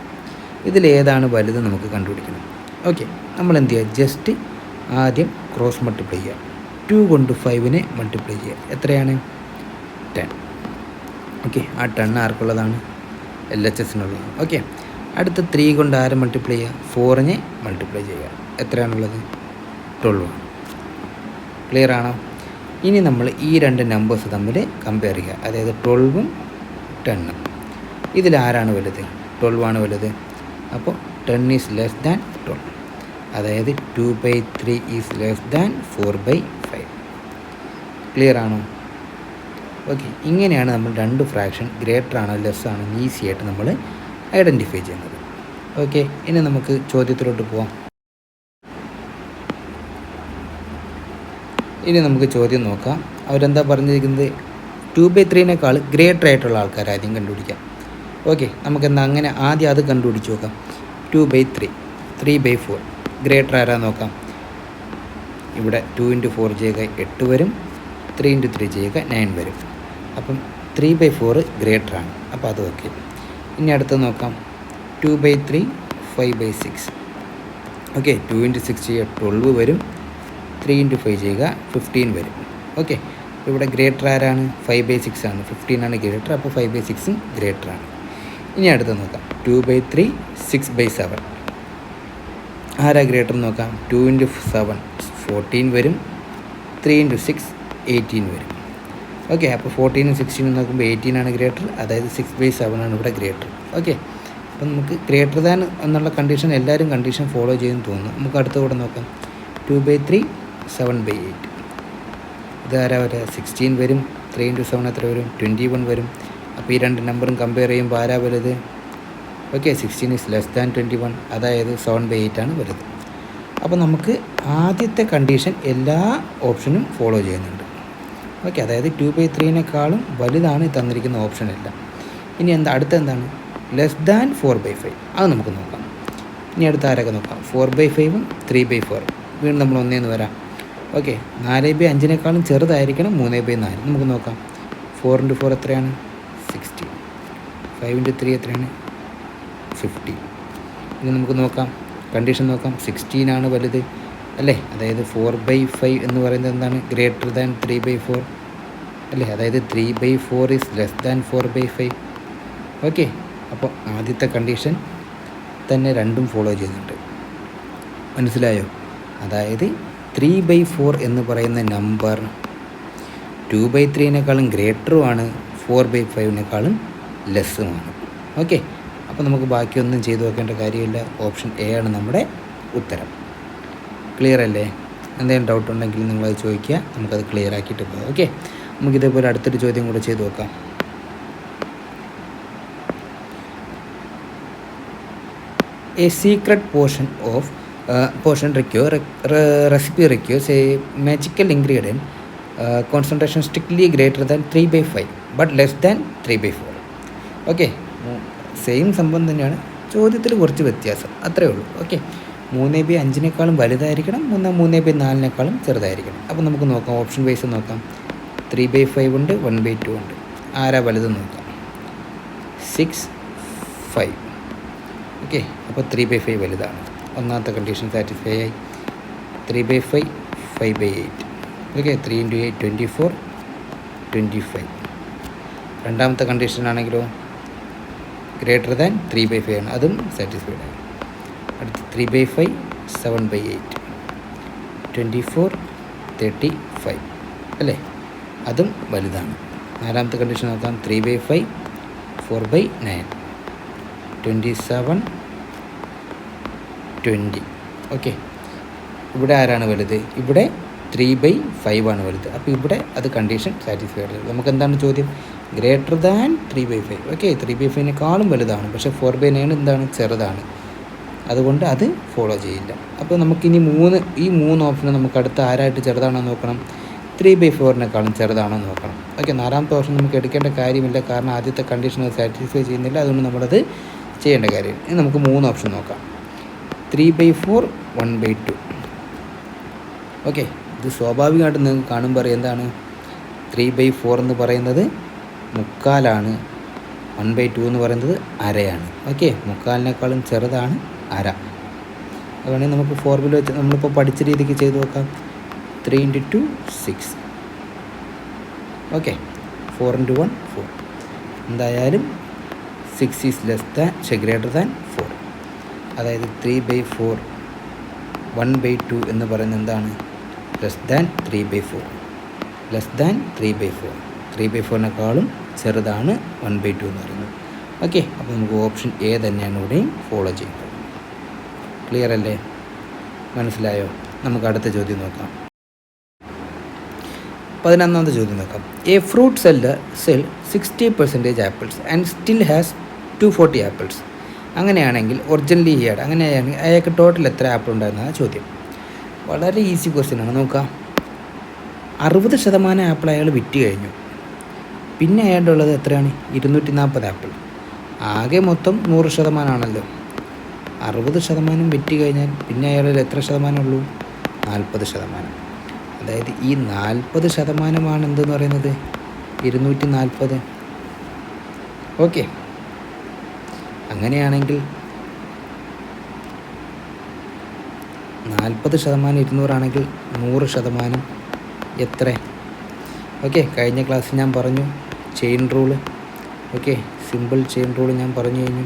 S1: ഇതിലേതാണ് വലുത് നമുക്ക് കണ്ടുപിടിക്കണം. ഓക്കെ, നമ്മൾ എന്ത് ചെയ്യുക? ജസ്റ്റ് ആദ്യം ക്രോസ് മൾട്ടിപ്ലൈ ചെയ്യുക. 2 കൊണ്ട് 5നെ മൾട്ടിപ്ലൈ ചെയ്യുക. എത്രയാണ്? 10. ഓക്കെ, ആ 10 ആർക്കുള്ളതാണ്? LHSനുള്ളതാണ്. ഓക്കെ, അടുത്ത 3 കൊണ്ട് ആരെ മൾട്ടിപ്ലൈ ചെയ്യുക? 4നെ മൾട്ടിപ്ലൈ ചെയ്യുക. എത്രയാണുള്ളത്? 12 ആണ്. ക്ലിയർ ആണോ? ഇനി നമ്മൾ ഈ 2 നമ്പേഴ്സ് തമ്മിൽ കമ്പയർ ചെയ്യുക. അതായത് 12ഉം 10ഉം. ഇതിലാരാണ് വലുത്? 12 ആണ് വലുത്. അപ്പോൾ 10 ഈസ് ലെസ് ദാൻ 12. അതായത് 2/3 ഈസ് ലെസ് ദാൻ 4/5. ക്ലിയർ ആണോ? ഓക്കെ, ഇങ്ങനെയാണ് നമ്മൾ 2 ഫ്രാക്ഷൻ ഗ്രേറ്റർ ആണോ ലെസ് ആണോ ഈസി ആയിട്ട് നമ്മൾ ഐഡൻറ്റിഫൈ ചെയ്യുന്നത്. ഓക്കെ, ഇനി നമുക്ക് ചോദ്യത്തിലോട്ട് പോവാം. ഇനി നമുക്ക് ചോദ്യം നോക്കാം. അവരെന്താ പറഞ്ഞിരിക്കുന്നത്? 2/3 ഗ്രേറ്റർ ആയിട്ടുള്ള ആൾക്കാർ ആദ്യം കണ്ടുപിടിക്കാം. ഓക്കെ, നമുക്കെന്താ അങ്ങനെ ആദ്യം അത് കണ്ടുപിടിച്ച് നോക്കാം. 2/3, 3/4 ഗ്രേറ്റർ ആരാ നോക്കാം. ഇവിടെ 2 × 4 ചെയ്യുക 8 വരും, 3 × 3 ചെയ്യുക 9 വരും. അപ്പം 3/4 ഗ്രേറ്ററാണ്. അപ്പോൾ അത് ഓക്കെ. ഇനി അടുത്ത് നോക്കാം. 2/3 5/6. ഓക്കെ, 2 × 6 ചെയ്യുക 12 വരും, 3 × 5 ചെയ്യുക 15 വരും. ഓക്കെ, ഇവിടെ ഗ്രേറ്റർ ആരാണ്? 5/6 ആണ്. 15 ആണ് ഗ്രേറ്റർ, അപ്പോൾ 5/6 ഗ്രേറ്റർ ആണ്. ഇനി അടുത്ത് നോക്കാം 2/3 6/7. ആരാ ഗ്രേറ്റർ നോക്കാം? 2 × 7 14 വരും, 3 × 6 18 വരും. ഓക്കെ, അപ്പോൾ 14 16 നോക്കുമ്പോൾ 18 ആണ് ഗ്രേറ്റർ, അതായത് 6/7 ആണ് ഇവിടെ ഗ്രേറ്റർ. ഓക്കെ, അപ്പം നമുക്ക് ഗ്രേറ്റർ ദാൻ എന്നുള്ള കണ്ടീഷൻ എല്ലാവരും കണ്ടീഷൻ ഫോളോ ചെയ്യുമെന്ന് തോന്നുന്നു. നമുക്ക് അടുത്ത കൂടെ നോക്കാം. 2/3 7/8. ഇതാരാ വരിക? 16 വരും. 3 × 7 എത്ര വരും? 21 വരും. അപ്പോൾ ഈ രണ്ട് നമ്പറും കമ്പയർ ചെയ്യുമ്പോൾ ആരാ വലുത്? ഓക്കെ, 16 is less than 21, അതായത് 7/8 ആണ് വലുത്. അപ്പോൾ നമുക്ക് ആദ്യത്തെ കണ്ടീഷൻ എല്ലാ ഓപ്ഷനും ഫോളോ ചെയ്യുന്നുണ്ട്. ഓക്കെ, അതായത് 2/3-നേക്കാളും വലുതാണ് തന്നിരിക്കുന്ന ഓപ്ഷൻ എല്ലാം. ഇനി അടുത്ത എന്താണ്? Less than 4/5. അത് നമുക്ക് നോക്കാം. ഇനി അടുത്ത ആരൊക്കെ നോക്കാം? 4/5-ഉം 3/4. വീണ്ടും നമ്മൾ ഒന്നേന്ന് വരാം. ഓക്കെ, 4/5-നേക്കാളും ചെറുതായിരിക്കണം 3/4. നമുക്ക് നോക്കാം. 4 × 4 എത്രയാണ്? 16. 5 × 3 എത്രയാണ്? 50. ഇനി നമുക്ക് നോക്കാം, കണ്ടീഷൻ നോക്കാം. 16 ആണ് വലുത് അല്ലേ? അതായത് 4/5 എന്ന് പറയുന്നത് എന്താണ്? ഗ്രേറ്റർ ദാൻ 3/4 അല്ലേ? അതായത് 3/4 is less than 4/5. ഓക്കെ, അപ്പോൾ ആദ്യത്തെ കണ്ടീഷൻ തന്നെ രണ്ടും ഫോളോ ചെയ്യുന്നുണ്ട്. മനസ്സിലായോ? അതായത് 3/4 എന്ന് പറയുന്ന നമ്പർ 2/3-നേക്കാളും ഗ്രേറ്ററുമാണ്, 4/5-നേക്കാളും ലെസ്സുമാണ്. ഓക്കെ, അപ്പോൾ നമുക്ക് ബാക്കിയൊന്നും ചെയ്തു വെക്കേണ്ട കാര്യമില്ല. ഓപ്ഷൻ എ ആണ് നമ്മുടെ ഉത്തരം. ക്ലിയർ അല്ലേ? എന്തെങ്കിലും ഡൗട്ട് ഉണ്ടെങ്കിൽ നിങ്ങളത് ചോദിക്കുക, നമുക്കത് ക്ലിയർ ആക്കിയിട്ട് പോകാം. ഓക്കെ, നമുക്കിതേപോലെ അടുത്തൊരു ചോദ്യം കൂടെ ചെയ്തു നോക്കാം. A secret portion recipe requires a magical ingredient concentration strictly greater than 3/5 but less than 3/4. Okay, same സംഭവം തന്നെയാണ്, ചോദ്യത്തിൽ കുറച്ച് വ്യത്യാസം അത്രയേ ഉള്ളൂ. ഓക്കെ, 3/5-നേക്കാളും വലുതായിരിക്കണം, 3/4-നേക്കാളും ചെറുതായിരിക്കണം. അപ്പോൾ നമുക്ക് നോക്കാം, ഓപ്ഷൻ വൈസ് നോക്കാം. 3/5 ഉണ്ട്, 1/2 ഉണ്ട്. ആരാ വലുത് നോക്കാം? 6 5. ഓക്കെ, അപ്പോൾ 3/5 വലുതാണ്. ഒന്നാമത്തെ കണ്ടീഷൻ സാറ്റിസ്ഫൈ ആയി. 3/5 5/8. ഓക്കെ, 3 × 8 24 25. രണ്ടാമത്തെ കണ്ടീഷനാണെങ്കിലോ ഗ്രേറ്റർ ദാൻ 3/5 ആണ്, അതും സാറ്റിസ്ഫൈഡ് ആണ്. അടുത്ത് 3/5 7/8 24 35 അല്ലേ? അതും വലുതാണ്. നാലാമത്തെ കണ്ടീഷൻ നോക്കാം. 3/5 4/9 27 20. ഓക്കെ, ഇവിടെ ആരാണ് വലുത്? ഇവിടെ 3/5 ആണ് വലുത്. അപ്പോൾ ഇവിടെ അത് കണ്ടീഷൻ സാറ്റിസ്ഫൈഡ് ആണ്. നമുക്ക് എന്താണ് ചോദ്യം? Greater than 3/5. ഓക്കെ, 3/5-നേക്കാളും വലുതാണ്, പക്ഷേ 4/9 എന്താണ്? ചെറുതാണ്. അതുകൊണ്ട് അത് ഫോളോ ചെയ്യില്ല. അപ്പോൾ നമുക്കിനി ഈ മൂന്ന് ഓപ്ഷന് നമുക്ക് അടുത്ത ആരായിട്ട് ചെറുതാണോ നോക്കണം? 3/4-നേക്കാളും ചെറുതാണോ നോക്കണം. ഓക്കെ, നാലാമത്തെ ഓപ്ഷൻ നമുക്ക് എടുക്കേണ്ട കാര്യമില്ല, കാരണം ആദ്യത്തെ കണ്ടീഷൻ അത് സാറ്റിസ്ഫൈ ചെയ്യുന്നില്ല, അതുകൊണ്ട് നമ്മളത് ചെയ്യേണ്ട കാര്യമില്ല. ഇനി നമുക്ക് 3 ഓപ്ഷൻ നോക്കാം. 3/4 1/2. ഓക്കെ, ഇത് സ്വാഭാവികമായിട്ട് നിങ്ങൾക്ക് കാണുമ്പോൾ അറിയാം എന്താണ്? 3/4 എന്ന് പറയുന്നത് 3/4, 1/2 എന്ന് പറയുന്നത് അരയാണ്. ഓക്കെ, 3/4-നേക്കാളും ചെറുതാണ് അര. അത് വേണമെങ്കിൽ നമുക്ക് ഫോർമുല വെച്ച് നമ്മളിപ്പോൾ പഠിച്ച രീതിക്ക് ചെയ്ത് നോക്കാം. 3 × 2 6. ഓക്കെ, 4 × 1 4. എന്തായാലും 6 is ഗ്രേറ്റർ ദാൻ 4. അതായത് 3/4 1/2 എന്ന് പറയുന്നത് എന്താണ്? Less than 3/4. Less than 3/4. 3/4-നേക്കാളും ചെറുതാണ് 1/2 എന്ന് പറയുന്നത്. ഓക്കെ, അപ്പോൾ നമുക്ക് ഓപ്ഷൻ എ തന്നെയാണ് ഇവിടെയും ഫോളോ ചെയ്യുന്നത്. ക്ലിയർ അല്ലേ? മനസ്സിലായോ? നമുക്ക് അടുത്ത ചോദ്യം നോക്കാം. 11ാമത്തെ ചോദ്യം നോക്കാം. A fruit seller cell 60% apples and still has 240 apples. അങ്ങനെയാണെങ്കിൽ ഒറിജിനലി അങ്ങനെയാണെങ്കിൽ അയാൾക്ക് ടോട്ടൽ എത്ര ആപ്പിൾ ഉണ്ടായിരുന്നതാണ് ചോദ്യം. വളരെ ഈസി ക്വസ്റ്റ്യനാണ്. നോക്കാം, 60% ആപ്പിൾ അയാൾ വിറ്റ് കഴിഞ്ഞു. പിന്നെ അയാളുടെ ഉള്ളത് എത്രയാണ്? 240 ആപ്പിൾ. ആകെ മൊത്തം 100% ആണല്ലോ. 60% വിറ്റ് കഴിഞ്ഞാൽ പിന്നെ അയാളിൽ എത്ര ശതമാനമുള്ളൂ? 40%. അതായത് ഈ 40% എന്തെന്ന് പറയുന്നത് 240. ഓക്കെ, അങ്ങനെയാണെങ്കിൽ 40% 200 ആണെങ്കിൽ 100% എത്ര? ഓക്കെ, കഴിഞ്ഞ ക്ലാസ്സിൽ ഞാൻ പറഞ്ഞു chain rule. Okay, simple chain rule ഞാൻ പറഞ്ഞു കഴിഞ്ഞു.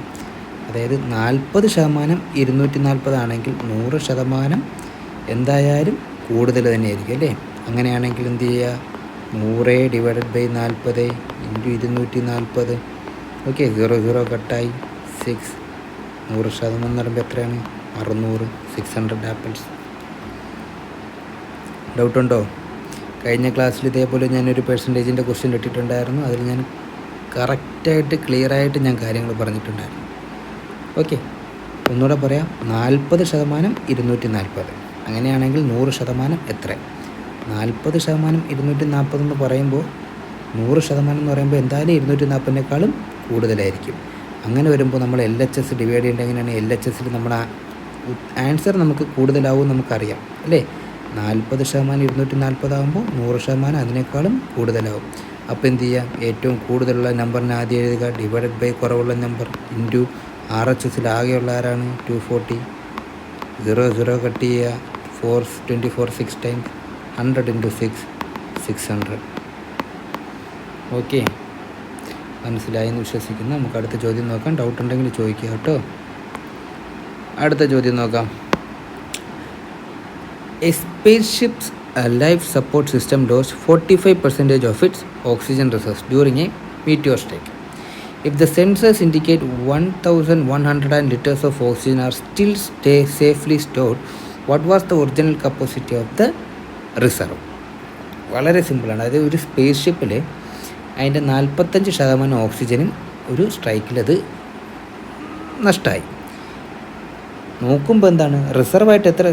S1: അതായത് 40% 240 ആണെങ്കിൽ 100% എന്തായാലും കൂടുതൽ തന്നെയായിരിക്കും അല്ലേ. അങ്ങനെയാണെങ്കിൽ എന്ത് ചെയ്യുക, 100/40 × 240. ഓക്കെ, 0 കട്ടായി 6. 100% എന്ന് പറയുമ്പോൾ എത്രയാണ്? 600. 600 ആപ്പിൾസ്. ഡൗട്ടുണ്ടോ? കഴിഞ്ഞ ക്ലാസ്സിൽ ഇതേപോലെ ഞാനൊരു പെർസെൻറ്റേജിൻ്റെ ക്വസ്റ്റ്യൻ ഇട്ടിട്ടുണ്ടായിരുന്നു. അതിൽ ഞാൻ കറക്റ്റായിട്ട് ക്ലിയറായിട്ട് ഞാൻ കാര്യങ്ങൾ പറഞ്ഞിട്ടുണ്ടായിരുന്നു. ഓക്കെ, ഒന്നുകൂടെ പറയാം. 40% 240. അങ്ങനെയാണെങ്കിൽ 100% എത്ര? 40% 240 എന്ന് പറയുമ്പോൾ 100% എന്ന് പറയുമ്പോൾ എന്തായാലും 240-നേക്കാളും കൂടുതലായിരിക്കും. അങ്ങനെ വരുമ്പോൾ നമ്മൾ LHS ഡിവൈഡ് ചെയ്യേണ്ടത് എങ്ങനെയാണ്? LHSൽ നമ്മുടെ ആൻസർ നമുക്ക് കൂടുതലാവും നമുക്കറിയാം അല്ലേ. 40% 240 ആകുമ്പോൾ 100% അതിനേക്കാളും കൂടുതലാവും. അപ്പോൾ എന്ത് ചെയ്യുക, ഏറ്റവും കൂടുതലുള്ള നമ്പറിനെ ആദ്യം എഴുതുക, ഡിവൈഡഡ് ബൈ കുറവുള്ള നമ്പർ ഇൻറ്റു RHSൽ ആകെയുള്ള ആരാണ്? 240. 0 കട്ട് ചെയ്യുക. 24 6 ടൈംസ് 100 × 6 600. ഓക്കെ, മനസ്സിലായെന്ന് വിശ്വസിക്കുന്നു. നമുക്ക് അടുത്ത ചോദ്യം നോക്കാം. ഡൗട്ട് ഉണ്ടെങ്കിൽ ചോദിക്കുക കേട്ടോ. അടുത്ത ചോദ്യം നോക്കാം. A spaceship's life support system lost 45% of its oxygen reserves during a meteor strike. If the sensors indicate 1,100 liters of oxygen are still safely stored, what was the original capacity of the reserve? വളരെ സിമ്പിളാണ്. അതായത് ഒരു സ്പേസ് ഷിപ്പിൽ അതിൻ്റെ 45% ഓക്സിജനും ഒരു സ്ട്രൈക്കിലത് നഷ്ടമായി. നോക്കുമ്പോൾ എന്താണ്, റിസർവായിട്ട് എത്ര,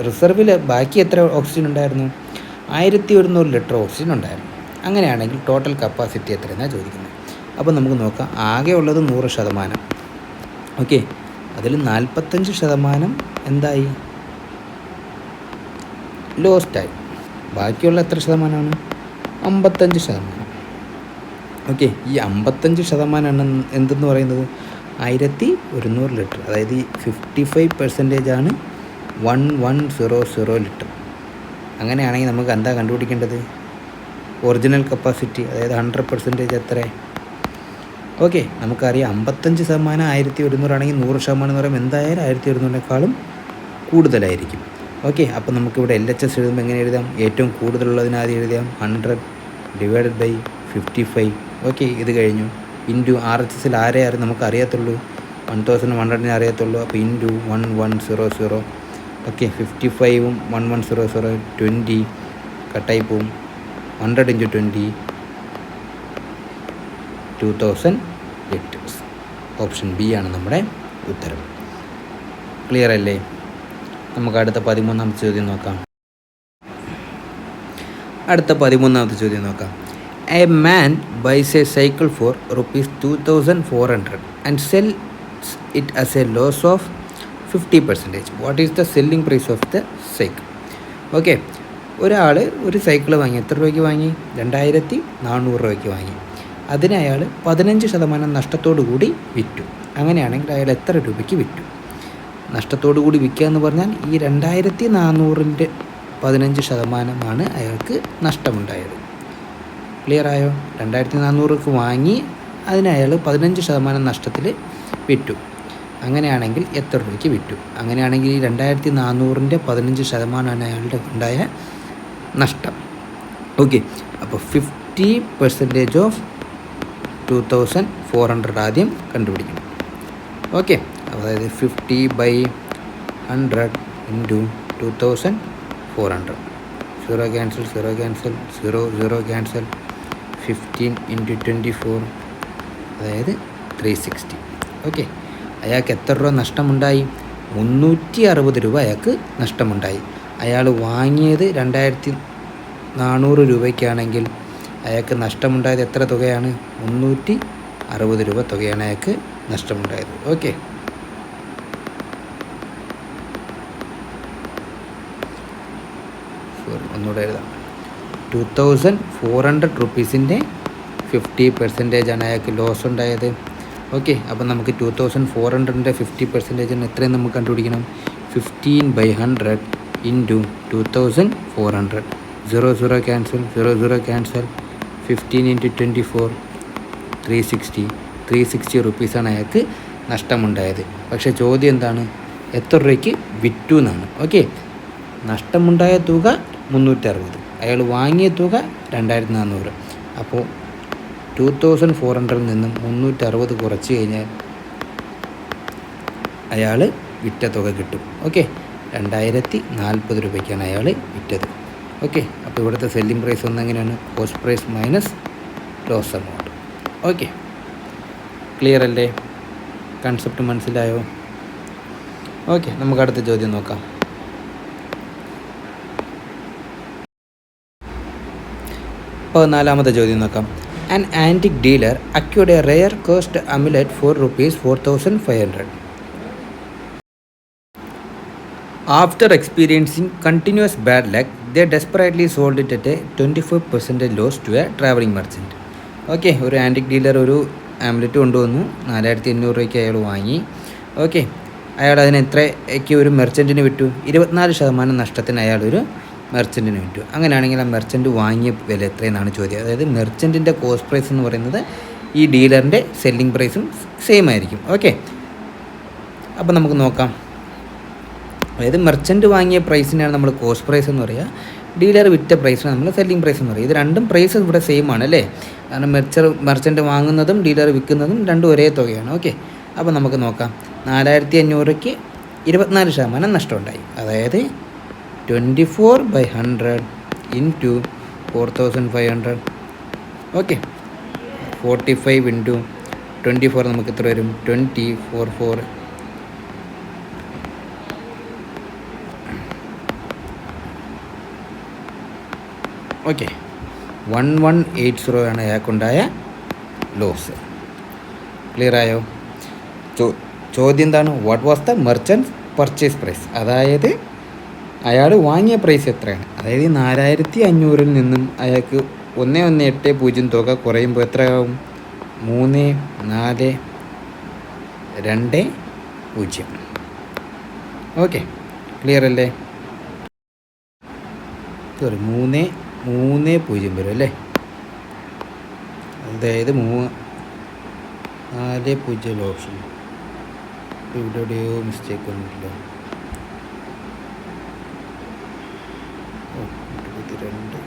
S1: റിസർവിൽ ബാക്കി എത്ര ഓക്സിജൻ ഉണ്ടായിരുന്നു? 1100 ലിറ്റർ ഓക്സിജൻ ഉണ്ടായിരുന്നു. അങ്ങനെയാണെങ്കിൽ ടോട്ടൽ കപ്പാസിറ്റി എത്രയെന്നാണ് ചോദിക്കുന്നത്. അപ്പോൾ നമുക്ക് നോക്കാം. ആകെ ഉള്ളത് 100%. ഓക്കെ, അതിൽ 45% എന്തായി? ലോസ്റ്റായി. ബാക്കിയുള്ള എത്ര ശതമാനമാണ്? 55%. ഓക്കെ, ഈ 55% എന്തെന്ന് പറയുന്നത് 1100 ലിറ്റർ. അതായത് ഈ 55% ആണ് 1100 ലിറ്റർ. അങ്ങനെയാണെങ്കിൽ നമുക്ക് എന്താ കണ്ടുപിടിക്കേണ്ടത്? ഒറിജിനൽ കപ്പാസിറ്റി, അതായത് 100% എത്ര? ഓക്കെ, നമുക്കറിയാം 55% 1100 ആണെങ്കിൽ 100% എന്ന് പറയുമ്പോൾ എന്തായാലും 1100-നേക്കാളും കൂടുതലായിരിക്കും. ഓക്കെ, അപ്പോൾ നമുക്കിവിടെ LHS എഴുതുമ്പോൾ എങ്ങനെ എഴുതാം? ഏറ്റവും കൂടുതലുള്ളതിന് ആദ്യം എഴുതാം 100 ഡിവൈഡഡ് ബൈ 55. ഓക്കെ, ഇത് കഴിഞ്ഞു. ഇൻറ്റു RHSൽ ആരെ നമുക്ക് അറിയത്തുള്ളൂ? 1100 അറിയത്തുള്ളൂ. അപ്പോൾ ഇൻറ്റു 1100. ഓക്കെ, 55ഉം 1100 20 കട്ടായി പോവും. 100 × 20 2000 ലിറ്റേഴ്സ്. ഓപ്ഷൻ ബി ആണ് നമ്മുടെ ഉത്തരം. ക്ലിയർ അല്ലേ? നമുക്ക് അടുത്ത 13ാമത്തെ ചോദ്യം നോക്കാം. അടുത്ത 13ാമത്തെ ചോദ്യം നോക്കാം. A man buys a cycle for ₹2400 and sells it as a loss of 50%. What is the selling price of the cycle? Okay, ഒരാൾ ഒരു സൈക്കിൾ വാങ്ങി. എത്ര രൂപയ്ക്ക് വാങ്ങി? 2400 രൂപയ്ക്ക് വാങ്ങി. അതിന് അയാൾ 15% നഷ്ടത്തോടു കൂടി വിറ്റു. അങ്ങനെയാണെങ്കിൽ അയാൾ എത്ര രൂപയ്ക്ക് വിറ്റു? നഷ്ടത്തോടു കൂടി വിൽക്കുക എന്ന് പറഞ്ഞാൽ ഈ 2400-ൻ്റെ 15%-മാണ് അയാൾക്ക് നഷ്ടമുണ്ടായത്. ക്ലിയർ ആയോ? 2400-ക്ക് വാങ്ങി, അതിന് അയാൾ 15% നഷ്ടത്തിൽ വിറ്റു. അങ്ങനെയാണെങ്കിൽ എത്ര രൂപയ്ക്ക് വിറ്റു? അങ്ങനെയാണെങ്കിൽ ഈ 2400-ൻ്റെ 15%-ആണ് അയാളുടെ ഉണ്ടായ നഷ്ടം. ഓക്കെ, അപ്പോൾ 50% ഓഫ് 2400 ആദ്യം കണ്ടുപിടിക്കണം. ഓക്കെ, അതായത് 50/100 × 2400. 0 ക്യാൻസൽ, 0 ക്യാൻസൽ, 0 ക്യാൻസൽ. 15 × 24, അതായത് 360. ഓക്കെ, അയാൾക്ക് എത്ര രൂപ നഷ്ടമുണ്ടായി? 360 രൂപ അയാൾക്ക് നഷ്ടമുണ്ടായി. അയാൾ വാങ്ങിയത് 2400 രൂപയ്ക്കാണെങ്കിൽ അയാൾക്ക് നഷ്ടമുണ്ടായത് എത്ര തുകയാണ്? 360 രൂപ തുകയാണ് അയാൾക്ക് നഷ്ടമുണ്ടായത്. ഓക്കെ, ഒന്നുകൂടെ എഴുതാം. 2400 റുപ്പീസിൻ്റെ 50%-ആണ് അയാൾക്ക് ലോസ് ഉണ്ടായത്. ഓക്കെ, അപ്പം നമുക്ക് 2400-ൻ്റെ 50% എത്രയും നമുക്ക് കണ്ടുപിടിക്കണം? 15/100 × 2400. 0 ക്യാൻസൽ, 0 ക്യാൻസൽ. 15 × 24 360 റുപ്പീസാണ് അയാൾക്ക് നഷ്ടമുണ്ടായത്. പക്ഷേ ചോദ്യം എന്താണ്, എത്ര രൂപയ്ക്ക് വിറ്റു എന്നാണ്. ഓക്കെ, നഷ്ടമുണ്ടായ തുക 360, അയാൾ വാങ്ങിയ തുക 2400. അപ്പോൾ 2400 നിന്നും 360 കുറച്ച് കഴിഞ്ഞാൽ അയാൾ വിറ്റ തുക കിട്ടും. ഓക്കെ, 2040 രൂപയ്ക്കാണ് അയാൾ വിറ്റത്. ഓക്കെ, അപ്പോൾ ഇവിടുത്തെ സെല്ലിംഗ് പ്രൈസ് എങ്ങനെയാണ്, cost price minus loss amount. Okay, clear അല്ലേ? കൺസെപ്റ്റ് മനസ്സിലായോ? ഓക്കെ, നമുക്ക് അടുത്ത ചോദ്യം നോക്കാം. അപ്പോൾ 4ാമത്തെ ചോദ്യം നോക്കാം. An antique dealer acquired a rare cost amulet for ₹4,500. After experiencing continuous bad luck, they desperately sold it at a 25% loss to a traveling merchant. Okay, ഒരു ആൻറ്റിക് ഡീലർ ഒരു ആംലെറ്റ് കൊണ്ടുവന്നു, 4500 രൂപയ്ക്ക് അയാൾ വാങ്ങി. ഓക്കെ, അയാൾ അതിന് എത്രയ്ക്ക് ഒരു മെർച്ചൻറ്റിന് വിറ്റു? 24% നഷ്ടത്തിന് അയാൾ ഒരു മെർച്ചൻറ്റിന് വിറ്റു. അങ്ങനെയാണെങ്കിൽ ആ മെർച്ചൻറ്റ് വാങ്ങിയ വില എത്രയെന്നാണ് ചോദ്യം. അതായത് മെർച്ചൻറ്റിൻ്റെ കോസ്റ്റ് പ്രൈസ് എന്ന് പറയുന്നത് ഈ ഡീലറിൻ്റെ സെല്ലിംഗ് പ്രൈസും സെയിം ആയിരിക്കും. ഓക്കെ, അപ്പോൾ നമുക്ക് നോക്കാം. അതായത് മെർച്ചൻറ്റ് വാങ്ങിയ പ്രൈസിനാണ് നമ്മൾ കോസ്റ്റ് പ്രൈസ് എന്ന് പറയുക, ഡീലർ വിറ്റ പ്രൈസിനാണ് നമ്മൾ സെല്ലിംഗ് പ്രൈസ് എന്ന് പറയുക. ഇത് രണ്ടും പ്രൈസ് ഇവിടെ സെയിം ആണ് അല്ലേ? കാരണം മെർച്ചൻറ്റ് വാങ്ങുന്നതും ഡീലർ വിൽക്കുന്നതും രണ്ടും ഒരേ തുകയാണ്. ഓക്കെ, അപ്പോൾ നമുക്ക് നോക്കാം. 4500ക്ക് 24% നഷ്ടമുണ്ടായി. അതായത് 24/100 × 4500. ഓക്കെ, 45 × 24 നമുക്ക് എത്ര വരും? 2044. ഓക്കെ, 1180 ആണ് അയാൾക്കുണ്ടായ ലോസ്. ക്ലിയർ ആയോ? ചോദ്യം എന്താണ്? What was the merchant purchase price? അതായത് അയാൾ വാങ്ങിയ പ്രൈസ് എത്രയാണ്? അതായത് 4500 നിന്നും അയാൾക്ക് 1180 തുക കുറയുമ്പോൾ എത്രയാവും? 3420. ഓക്കെ, ക്ലിയർ അല്ലേ? സോറി, 330 വരും അല്ലേ? അതായത് 40 ഓപ്ഷൻ ഇവിടെ എവിടെയോ മിസ്റ്റേക്ക് വന്നിട്ടില്ല. 22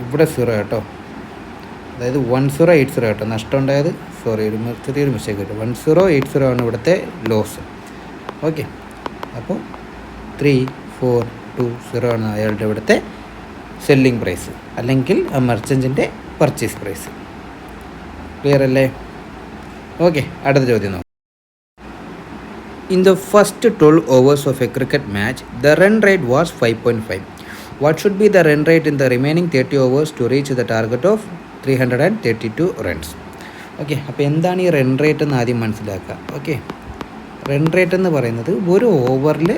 S1: ഇവിടെ 0 കേട്ടോ. അതായത് 1080 കേട്ടോ നഷ്ടം ഉണ്ടായത്. സോറി, ചെറിയൊരു മിസ്റ്റേക്ക് കേട്ടോ. 1080 ആണ് ഇവിടുത്തെ ലോസ്. ഓക്കെ, അപ്പോൾ 3420 ആണ് അയാളുടെ ഇവിടുത്തെ സെല്ലിംഗ് പ്രൈസ്, അല്ലെങ്കിൽ ആ മെർച്ചൻറ്റിൻ്റെ പർച്ചേസ് പ്രൈസ്. ക്ലിയർ അല്ലേ? ഓക്കെ, അടുത്ത ചോദ്യം നോക്കാം. In the first 12 overs of a cricket match, the run rate was 5.5. What should be the run rate in the remaining 30 overs to reach the target of 332 runs? Okay, അപ്പോൾ എന്താണ് ഈ റൺ റേറ്റ് എന്ന് ആദ്യം മനസ്സിലാക്കുക. ഓക്കെ, റൺ റേറ്റ് എന്ന് പറയുന്നത് ഒരു ഓവറിൽ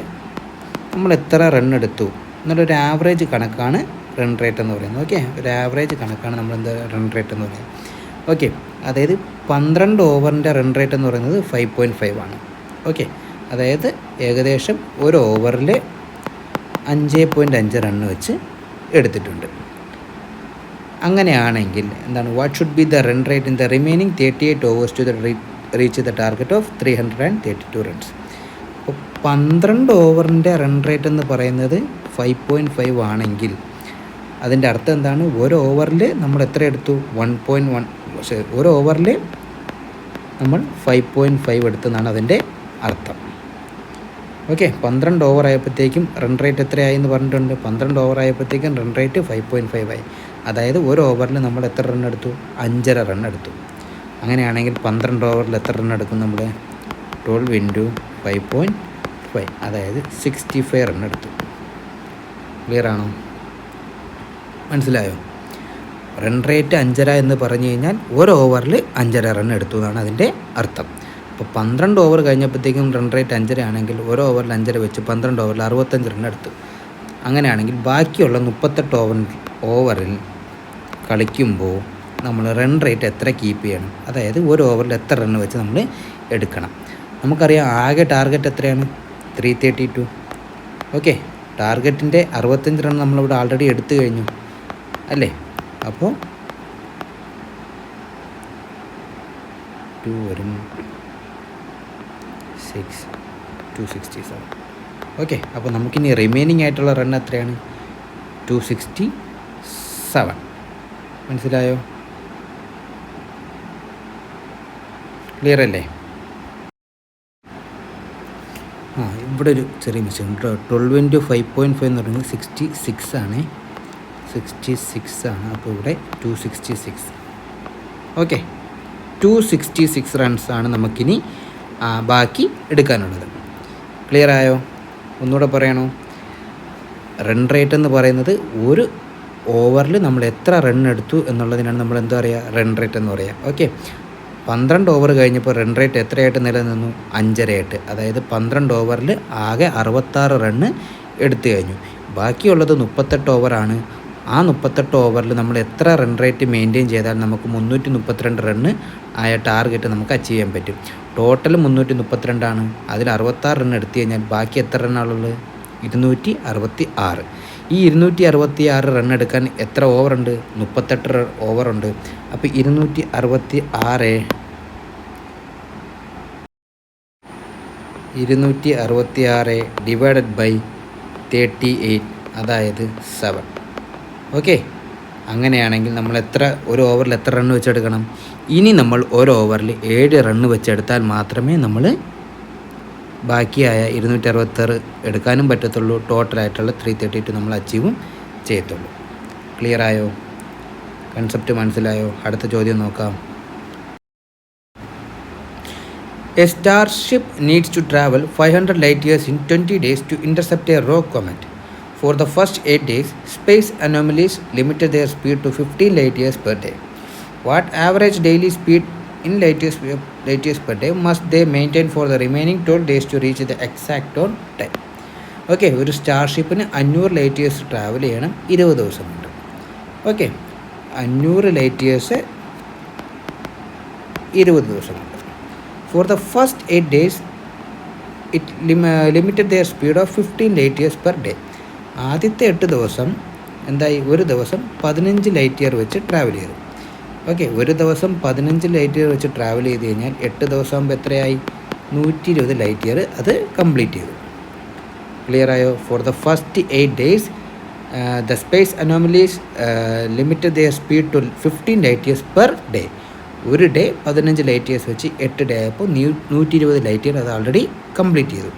S1: നമ്മൾ എത്ര റൺ എടുത്തു എന്നുള്ളൊരു ആവറേജ് കണക്കാണ് റൺ റേറ്റ് എന്ന് പറയുന്നത്. ഓക്കെ, ഒരു ആവറേജ് കണക്കാണ് നമ്മൾ എന്താ റൺ റേറ്റ് എന്ന് പറയുന്നത്. ഓക്കെ, അതായത് 12 ഓവറിൻ്റെ റൺ റേറ്റ് എന്ന് പറയുന്നത് 5.5 ആണ്. ഓക്കെ, അതായത് ഏകദേശം ഒരു ഓവറിൽ 5.5 റണ്ണ് വെച്ച് എടുത്തിട്ടുണ്ട്. അങ്ങനെയാണെങ്കിൽ എന്താണ്, what should be the run rate in the remaining 38 overs to reach the target of 332 runs. അപ്പോൾ 12 ഓവറിൻ്റെ റൺ റേറ്റ് എന്ന് പറയുന്നത് 5.5 ആണെങ്കിൽ അതിൻ്റെ അർത്ഥം എന്താണ്? ഒരു ഓവറിൽ നമ്മൾ എത്ര എടുത്തു? 1.1. ഒരു ഓവറിൽ നമ്മൾ 5.5 എടുത്തെന്നാണ് അതിൻ്റെ അർത്ഥം. ഓക്കെ, 12 ഓവർ ആയപ്പോഴത്തേക്കും റൺ റേറ്റ് എത്രയായി എന്ന് പറഞ്ഞിട്ടുണ്ട്. 12 ഓവർ ആയപ്പോഴത്തേക്കും റൺ റേറ്റ് 5.5 ആയി. അതായത് ഒരു ഓവറിൽ നമ്മൾ എത്ര റൺ എടുത്തു? 5.5 റൺ എടുത്തു. അങ്ങനെയാണെങ്കിൽ 12 ഓവറിൽ എത്ര റൺ എടുക്കും നമ്മൾ? 12 × 5.5, അതായത് 65 റൺ എടുത്തു. ക്ലിയർ ആണോ? മനസ്സിലായോ? റൺ റേറ്റ് 5.5 എന്ന് പറഞ്ഞു കഴിഞ്ഞാൽ ഒരു ഓവറിൽ 5.5 റൺ എടുത്തു എന്നാണ് അതിൻ്റെ അർത്ഥം. അപ്പോൾ 12 ഓവർ കഴിഞ്ഞപ്പോഴത്തേക്കും റൺ റേറ്റ് 5.5 ആണെങ്കിൽ ഒരു ഓവറിൽ 5.5 വെച്ച് 12 ഓവറിൽ 65 റൺ എടുത്തു. അങ്ങനെയാണെങ്കിൽ ബാക്കിയുള്ള 38 ഓവറിൽ കളിക്കുമ്പോൾ നമ്മൾ റൺ റേറ്റ് എത്ര കീപ്പ് ചെയ്യണം? അതായത് ഒരു ഓവറിൽ എത്ര റൺ വെച്ച് നമ്മൾ എടുക്കണം? നമുക്കറിയാം ആകെ ടാർഗറ്റ് എത്രയാണ്? 332. ഓക്കെ, ടാർഗറ്റിൻ്റെ 65 റൺ നമ്മളിവിടെ ആൾറെഡി എടുത്തു കഴിഞ്ഞു അല്ലേ. അപ്പോൾ 2 വരും 267. ഓക്കെ, അപ്പോൾ നമുക്കിനി റിമൈനിങ് ആയിട്ടുള്ള റൺ എത്രയാണ്? 267. മനസ്സിലായോ? ക്ലിയർ അല്ലേ? ഇവിടെ ഒരു ചെറിയ മിസ്റ്റേക്ക്. 12 into 5.5 എന്ന് പറയുന്നത് 66 ആണ്. 66 ആണ്. അപ്പോൾ ഇവിടെ 266. ഓക്കെ, 266 റൺസാണ് നമുക്കിനി ബാക്കി എടുക്കാനുള്ളത്. ക്ലിയർ ആയോ? ഒന്നുകൂടെ പറയണോ? റൺ റേറ്റ് എന്ന് പറയുന്നത് ഒരു ഓവറിൽ നമ്മൾ എത്ര റൺ എടുത്തു എന്നുള്ളതിനാണ് നമ്മൾ എന്താ പറയുക? റൺ റേറ്റ് എന്ന് പറയുക. ഓക്കെ, 12 ഓവർ കഴിഞ്ഞപ്പോൾ റൺ റേറ്റ് എത്രയായിട്ട് നിലനിന്നു? 5.5. അതായത് 12 ഓവറിൽ ആകെ 66 റണ്ണ് എടുത്തു കഴിഞ്ഞു. ബാക്കിയുള്ളത് 38 ഓവറാണ്. ആ 38 ഓവറിൽ നമ്മൾ എത്ര റൺ റേറ്റ് മെയിൻറ്റെയിൻ ചെയ്താൽ നമുക്ക് 332 റണ്ണ് ആയ ടാർഗറ്റ് നമുക്ക് അച്ചീവ് ചെയ്യാൻ പറ്റും. ടോട്ടൽ 332 ആണ്. അതിൽ 66 റൺ എടുത്തു കഴിഞ്ഞാൽ ബാക്കി എത്ര റണ്ണാണുള്ളത്? 266. ഈ 266 റൺ എടുക്കാൻ എത്ര ഓവറുണ്ട്? 38 ഓവറുണ്ട്. അപ്പോൾ 266 ഡിവൈഡഡ് ബൈ 38, അതായത് 7. ഓക്കെ, അങ്ങനെയാണെങ്കിൽ നമ്മൾ ഒരു ഓവറിൽ എത്ര റണ്ണ് വെച്ചെടുക്കണം? ഇനി നമ്മൾ ഒരു ഓവറിൽ 7 റണ്ണ് വെച്ചെടുത്താൽ മാത്രമേ നമ്മൾ ബാക്കിയായ 266 എടുക്കാനും പറ്റത്തുള്ളൂ. ടോട്ടലായിട്ടുള്ള 332 നമ്മൾ അച്ചീവും ചെയ്യത്തുള്ളൂ. ക്ലിയർ ആയോ? കൺസെപ്റ്റ് മനസ്സിലായോ? അടുത്ത ചോദ്യം നോക്കാം. A starship needs to travel 500 light years in 20 days to intercept a rogue comet. For the first 8 days, space anomalies limited their speed to 15 light years per day. What average daily speed in light years per day must they maintain for the remaining 12 days to reach the exact on time? Okay, ഒരു സ്റ്റാർഷിപ്പിന് 500 light years ട്രാവൽ ചെയ്യണം. 20 ദിവസമുണ്ട്. ഓക്കെ, 500 light years 20 ദിവസമുണ്ട്. For the first 8 days, it limited their speed of 15 light years per day. ആദ്യത്തെ 8 ദിവസം എന്തായി? ഒരു ദിവസം 15 light year വെച്ച് ട്രാവൽ ചെയ്തു. ഓക്കെ, ഒരു ദിവസം 15 light year വെച്ച് ട്രാവൽ ചെയ്ത് കഴിഞ്ഞാൽ 8 ദിവസം ആകുമ്പോൾ എത്രയായി? 120 light year അത് കംപ്ലീറ്റ് ചെയ്തു. ക്ലിയർ ആയോ? For the first 8 days, the space anomalies limited their speed to 15 light years per day. ഒരു ഡേ 15 light years വെച്ച് 8 ഡേ ആയപ്പോൾ 120 light year അത് ഓൾറെഡി കംപ്ലീറ്റ് ചെയ്തു.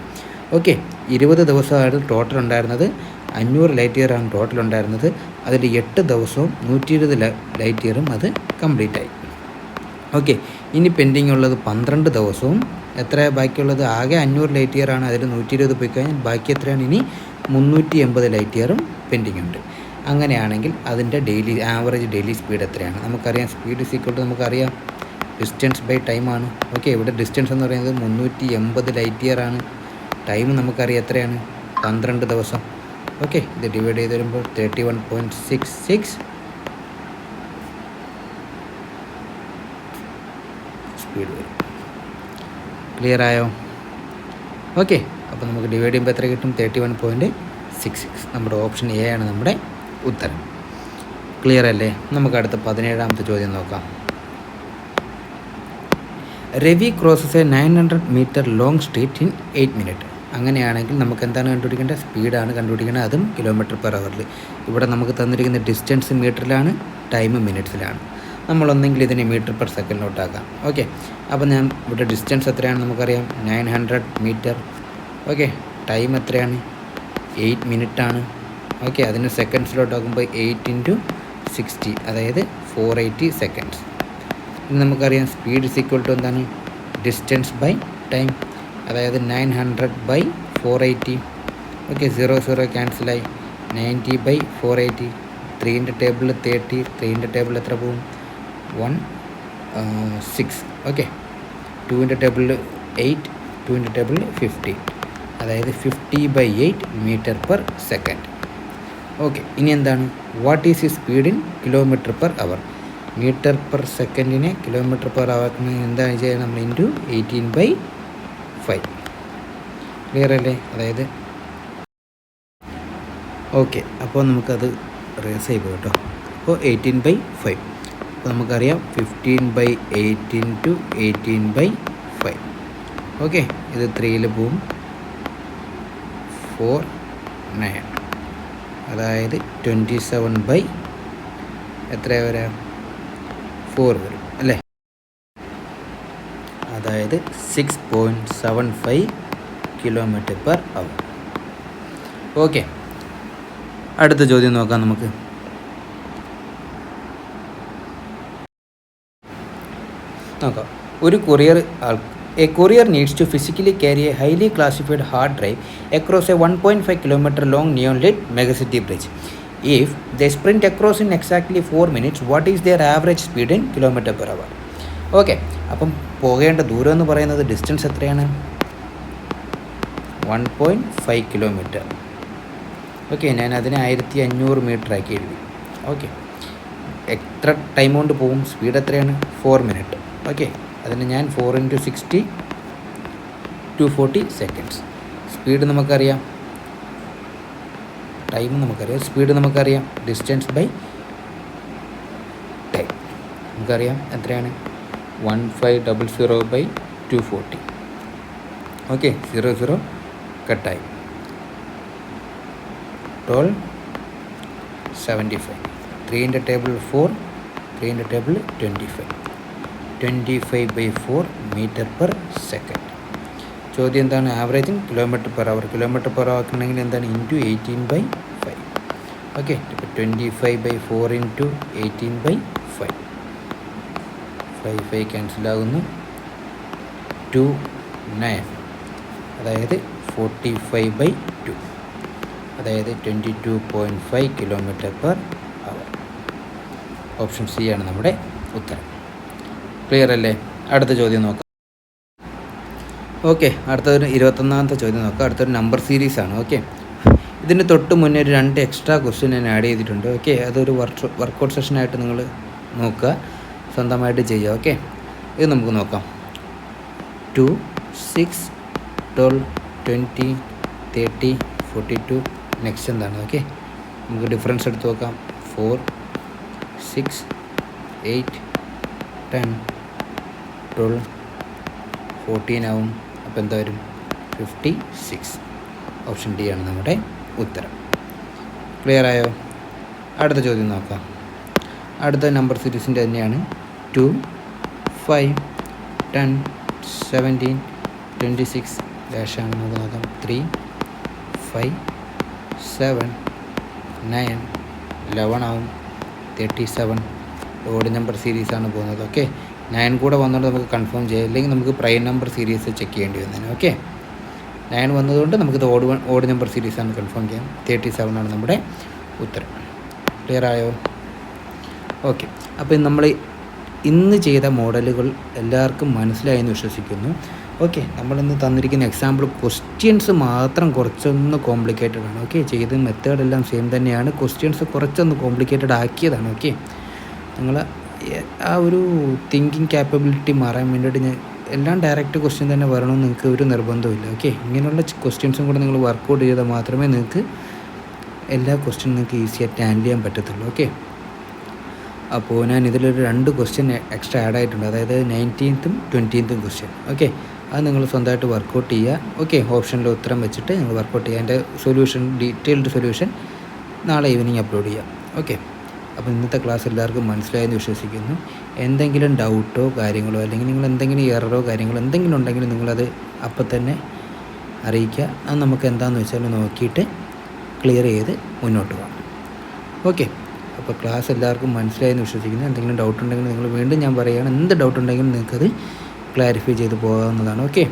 S1: ഓക്കെ, 20 ദിവസമാണ് ടോട്ടൽ ഉണ്ടായിരുന്നത്. 500 light year ആണ് ടോട്ടൽ ഉണ്ടായിരുന്നത്. അതിൽ 8 ദിവസവും 120 light yearഉം അത് കംപ്ലീറ്റ് ആയി. ഓക്കെ, ഇനി പെൻഡിങ് ഉള്ളത് 12 ദിവസവും. എത്ര ബാക്കിയുള്ളത്? ആകെ 500 light year ആണ്. അതിൽ 120 പോയി കഴിഞ്ഞാൽ ബാക്കി എത്രയാണ്? ഇനി 380 light yearഉം പെൻഡിങ് ഉണ്ട്. അങ്ങനെയാണെങ്കിൽ അതിൻ്റെ ആവറേജ് ഡെയിലി സ്പീഡ് എത്രയാണ്? നമുക്കറിയാം, സ്പീഡ് ഈസ് ഈക്വൽ ടു നമുക്കറിയാം ഡിസ്റ്റൻസ് ബൈ ടൈമാണ്. ഓക്കെ, ഇവിടെ ഡിസ്റ്റൻസ് എന്ന് പറയുന്നത് 380 light year ആണ്. ടൈം നമുക്കറിയാം എത്രയാണ്? 12 ദിവസം. ഓക്കെ, ഇത് ഡിവൈഡ് ചെയ്ത് വരുമ്പോൾ 31.66 സ്പീഡ് വരും. ക്ലിയർ ആയോ? ഓക്കെ, അപ്പോൾ നമുക്ക് ഡിവൈഡ് ചെയ്യുമ്പോൾ എത്ര കിട്ടും? 31.66. നമ്മുടെ ഓപ്ഷൻ എ ആണ് നമ്മുടെ ഉത്തരം. ക്ലിയർ അല്ലേ? നമുക്ക് അടുത്ത 17ാമത്തെ ചോദ്യം നോക്കാം. Ravi crosses A 900 meter long street in 8 minutes. അങ്ങനെയാണെങ്കിൽ നമുക്ക് എന്താണ് കണ്ടുപിടിക്കേണ്ടത്? സ്പീഡാണ് കണ്ടുപിടിക്കേണ്ടത്, അതും km/h. ഇവിടെ നമുക്ക് തന്നിരിക്കുന്ന ഡിസ്റ്റൻസ് മീറ്ററിലാണ്, ടൈം മിനിറ്റ്സിലാണ്. നമ്മളൊന്നെങ്കിൽ ഇതിനെ m/s ഓക്കെ, അപ്പോൾ ഞാൻ ഇവിടെ ഡിസ്റ്റൻസ് എത്രയാണ് നമുക്കറിയാം? 900 meter. ഓക്കെ, ടൈം എത്രയാണ്? 8 minutes ആണ്. ഓക്കെ, അതിന് സെക്കൻഡ്സിലോട്ടാക്കുമ്പോൾ 8 into 60, അതായത് 480 seconds. ഇനി നമുക്കറിയാം സ്പീഡ് ഈസ് ഈക്വൽ ടു എന്താണ്? ഡിസ്റ്റൻസ് ബൈ ടൈം, അതായത് 900 by 480. ഓക്കെ, 0 ക്യാൻസലായി. 90 by 480. 3ൻ്റെ ടേബിളിൽ 30, 3ൻ്റെ ടേബിളിൽ എത്ര പോകും? 6. ഓക്കെ, 2ൻ്റെ ടേബിളിൽ 8, 2ൻ്റെ ടേബിളിൽ 50, അതായത് 50/8 m/s. ഓക്കെ, ഇനി എന്താണ്? വാട്ട് ഈസ് ഈ speed in km/h? m/s km/h എന്താണ് ചെയ്യുക? നമ്മൾ ഇൻറ്റു 18/5. ക്ലിയർ അല്ലേ? അതായത് ഓക്കെ, അപ്പോൾ നമുക്കത് റേസ് ചെയ്ത് കേട്ടോ. അപ്പോൾ 18/5. അപ്പോൾ നമുക്കറിയാം 15/8 × 18/5. ഓക്കെ, ഇത് 3 പോവും. 4 9, അതായത് 27/, എത്ര വരാം, 4 വരും അല്ലേ. അതായത് 6.75 km/h. ഓക്കെ, അടുത്ത ചോദ്യം നോക്കാം നമുക്ക്. നോക്കാം. ഒരു courier A courier needs to physically carry a highly classified hard drive across a 1.5 km long neon-lit megacity bridge. If they sprint across in exactly 4 minutes, what is their average speed in km/h? Okay, അപ്പം പോകേണ്ട ദൂരം എന്ന് പറയുന്നത് ഡിസ്റ്റൻസ് എത്രയാണ്? 1.5 km. ഓക്കെ, ഞാൻ അതിനെ 1500 മീറ്റർ ആക്കി എഴുതി. ഓക്കെ, എത്ര ടൈം കൊണ്ട് പോകും? സ്പീഡ് എത്രയാണ്? 4 മിനിറ്റ്. ഓക്കെ, അതിന് ഞാൻ 4 × 60 240 സെക്കൻഡ്സ്. സ്പീഡ് നമുക്കറിയാം, ടൈം നമുക്കറിയാം, സ്പീഡ് നമുക്കറിയാം, ഡിസ്റ്റൻസ് ബൈ ടൈം നമുക്കറിയാം. എത്രയാണ്? 1500/240. ഓക്കെ, 00 കട്ടായി. 1275. 3 × ടേബിൾ 4, 3 × ടേബിൾ 25. 25/4 m/s. ചോദ്യം എന്താണ്? Average in km/h. km/h ആക്കണമെങ്കിൽ എന്താണ്? ഇൻറ്റു 18/5. ഓക്കെ, ഇപ്പോൾ 25/4 × 18/5. 5 ക്യാൻസൽ ആകുന്നു. 2 9, അതായത് 45/2, അതായത് 22.5 km/h. ഓപ്ഷൻ സി ആണ് നമ്മുടെ ഉത്തരം. ക്ലിയർ അല്ലേ? അടുത്ത ചോദ്യം നോക്കാം. ഓക്കെ, അടുത്തൊരു 21ാമത്തെ ചോദ്യം നോക്കാം. അടുത്തൊരു നമ്പർ സീരീസാണ്. ഓക്കെ, ഇതിന് തൊട്ട് മുന്നേ ഒരു 2 എക്സ്ട്രാ ക്വസ്റ്റ്യൻ ഞാൻ ആഡ് ചെയ്തിട്ടുണ്ട്. ഓക്കെ, അതൊരു വർക്കൗട്ട് സെഷനായിട്ട് നിങ്ങൾ നോക്കുക, സ്വന്തമായിട്ട് ചെയ്യുക. ഓക്കെ, ഇത് നമുക്ക് നോക്കാം. 2 6 12 20 30 42. നെക്സ്റ്റ് എന്താണ്? ഓക്കെ, നമുക്ക് ഡിഫറൻസ് എടുത്ത് നോക്കാം. 4 6 8 10 12 14 ആവും. അപ്പോൾ എന്താ വരും? 56. ഓപ്ഷൻ ഡി ആണ് നമ്മുടെ ഉത്തരം. ക്ലിയർ ആയോ? അടുത്ത ചോദ്യം നോക്കാം. അടുത്ത നമ്പർ സീരീസിൻ്റെ തന്നെയാണ്. 2 5 10 17 26 ഡാഷാണ്. നമുക്ക് നോക്കാം. 3 5 7 9 11 ആവും. 37. ഓഡ് നമ്പർ സീരീസാണ് പോകുന്നത്. ഓക്കെ, 9 കൂടെ വന്നുകൊണ്ട് നമുക്ക് കൺഫേം ചെയ്യാം, അല്ലെങ്കിൽ നമുക്ക് പ്രൈം നമ്പർ സീരീസ് ചെക്ക് ചെയ്യേണ്ടി വന്നേനെ. ഓക്കെ, 9 വന്നതുകൊണ്ട് നമുക്കിത് ഓഡ് നമ്പർ സീരീസാണ് കൺഫേം ചെയ്യാം. 37 ആണ് നമ്മുടെ ഉത്തരം. ക്ലിയർ ആയോ? ഓക്കെ, അപ്പോൾ നമ്മൾ ഇന്ന് ചെയ്ത മോഡലുകൾ എല്ലാവർക്കും മനസ്സിലായെന്ന് വിശ്വസിക്കുന്നു. ഓക്കെ, നമ്മളിന്ന് തന്നിരിക്കുന്ന എക്സാമ്പിൾ ക്വസ്റ്റ്യൻസ് മാത്രം കുറച്ചൊന്ന് കോംപ്ലിക്കേറ്റഡ് ആണ്. ഓക്കെ, ചെയ്ത മെത്തേഡെല്ലാം സെയിം തന്നെയാണ്, ക്വസ്റ്റ്യൻസ് കുറച്ചൊന്ന് കോംപ്ലിക്കേറ്റഡ് ആക്കിയതാണ്. ഓക്കെ, നിങ്ങൾ ആ ഒരു തിങ്കിങ് ക്യാപ്പബിലിറ്റി മാറാൻ വേണ്ടിയിട്ട് ഞാൻ എല്ലാം ഡയറക്റ്റ് ക്വസ്റ്റ്യൻ തന്നെ വരണമെന്ന് നിങ്ങൾക്ക് ഒരു നിർബന്ധമില്ല. ഓക്കെ, ഇങ്ങനെയുള്ള ക്വസ്റ്റ്യൻസും കൂടെ നിങ്ങൾ വർക്കൗട്ട് ചെയ്താൽ മാത്രമേ നിങ്ങൾക്ക് എല്ലാ ക്വസ്റ്റ്യനും നിങ്ങൾക്ക് ഈസിയായിട്ട് ഹാൻഡിൽ ചെയ്യാൻ പറ്റത്തുള്ളൂ. ഓക്കെ, അപ്പോൾ ഞാൻ ഇതിലൊരു 2 ക്വസ്റ്റ്യൻ എക്സ്ട്രാ ആഡ് ആയിട്ടുണ്ട്, അതായത് 19th 20th ക്വസ്റ്റ്യൻ. ഓക്കെ, അത് നിങ്ങൾ സ്വന്തമായിട്ട് വർക്കൗട്ട് ചെയ്യുക. ഓക്കെ, ഓപ്ഷനിൽ ഉത്തരം വെച്ചിട്ട് നിങ്ങൾ വർക്കൗട്ട് ചെയ്യുക. അതിൻ്റെ സൊല്യൂഷൻ, ഡീറ്റെയിൽഡ് സൊല്യൂഷൻ നാളെ ഈവനിങ് അപ്ലോഡ് ചെയ്യാം. ഓക്കെ, അപ്പോൾ ഇന്നത്തെ ക്ലാസ് എല്ലാവർക്കും മനസ്സിലായെന്ന് വിശ്വസിക്കുന്നു. എന്തെങ്കിലും ഡൗട്ടോ കാര്യങ്ങളോ, അല്ലെങ്കിൽ നിങ്ങൾ എന്തെങ്കിലും എററോ കാര്യങ്ങളോ എന്തെങ്കിലും ഉണ്ടെങ്കിൽ നിങ്ങളത് അപ്പം തന്നെ അറിയിക്കുക. അത് നമുക്ക് എന്താണെന്ന് വെച്ചാൽ നോക്കിയിട്ട് ക്ലിയർ ചെയ്ത് മുന്നോട്ട് പോകാം. ഓക്കെ, അപ്പോൾ ക്ലാസ് എല്ലാവർക്കും മനസ്സിലായെന്ന് വിശ്വസിക്കുന്നു. എന്തെങ്കിലും ഡൗട്ട് ഉണ്ടെങ്കിൽ നിങ്ങൾ വീണ്ടും ഞാൻ പറയുകയാണ്, എന്ത് ഡൗട്ട് ഉണ്ടെങ്കിലും നിങ്ങൾക്കത് ക്ലാരിഫൈ ചെയ്ത് പോകാവുന്നതാണ്. ഓക്കെ,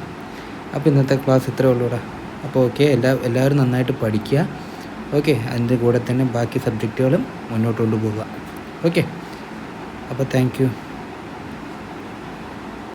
S1: അപ്പോൾ ഇന്നത്തെ ക്ലാസ് ഇത്രേ ഉള്ളൂടാ. അപ്പോൾ ഓക്കെ, എല്ലാവരും നന്നായിട്ട് പഠിക്കുക. ഓക്കെ, അതിൻ്റെ കൂടെ തന്നെ ബാക്കി സബ്ജക്റ്റുകളും മുന്നോട്ട് കൊണ്ടുപോകുക. ഓക്കെ, അപ്പോൾ താങ്ക് യു.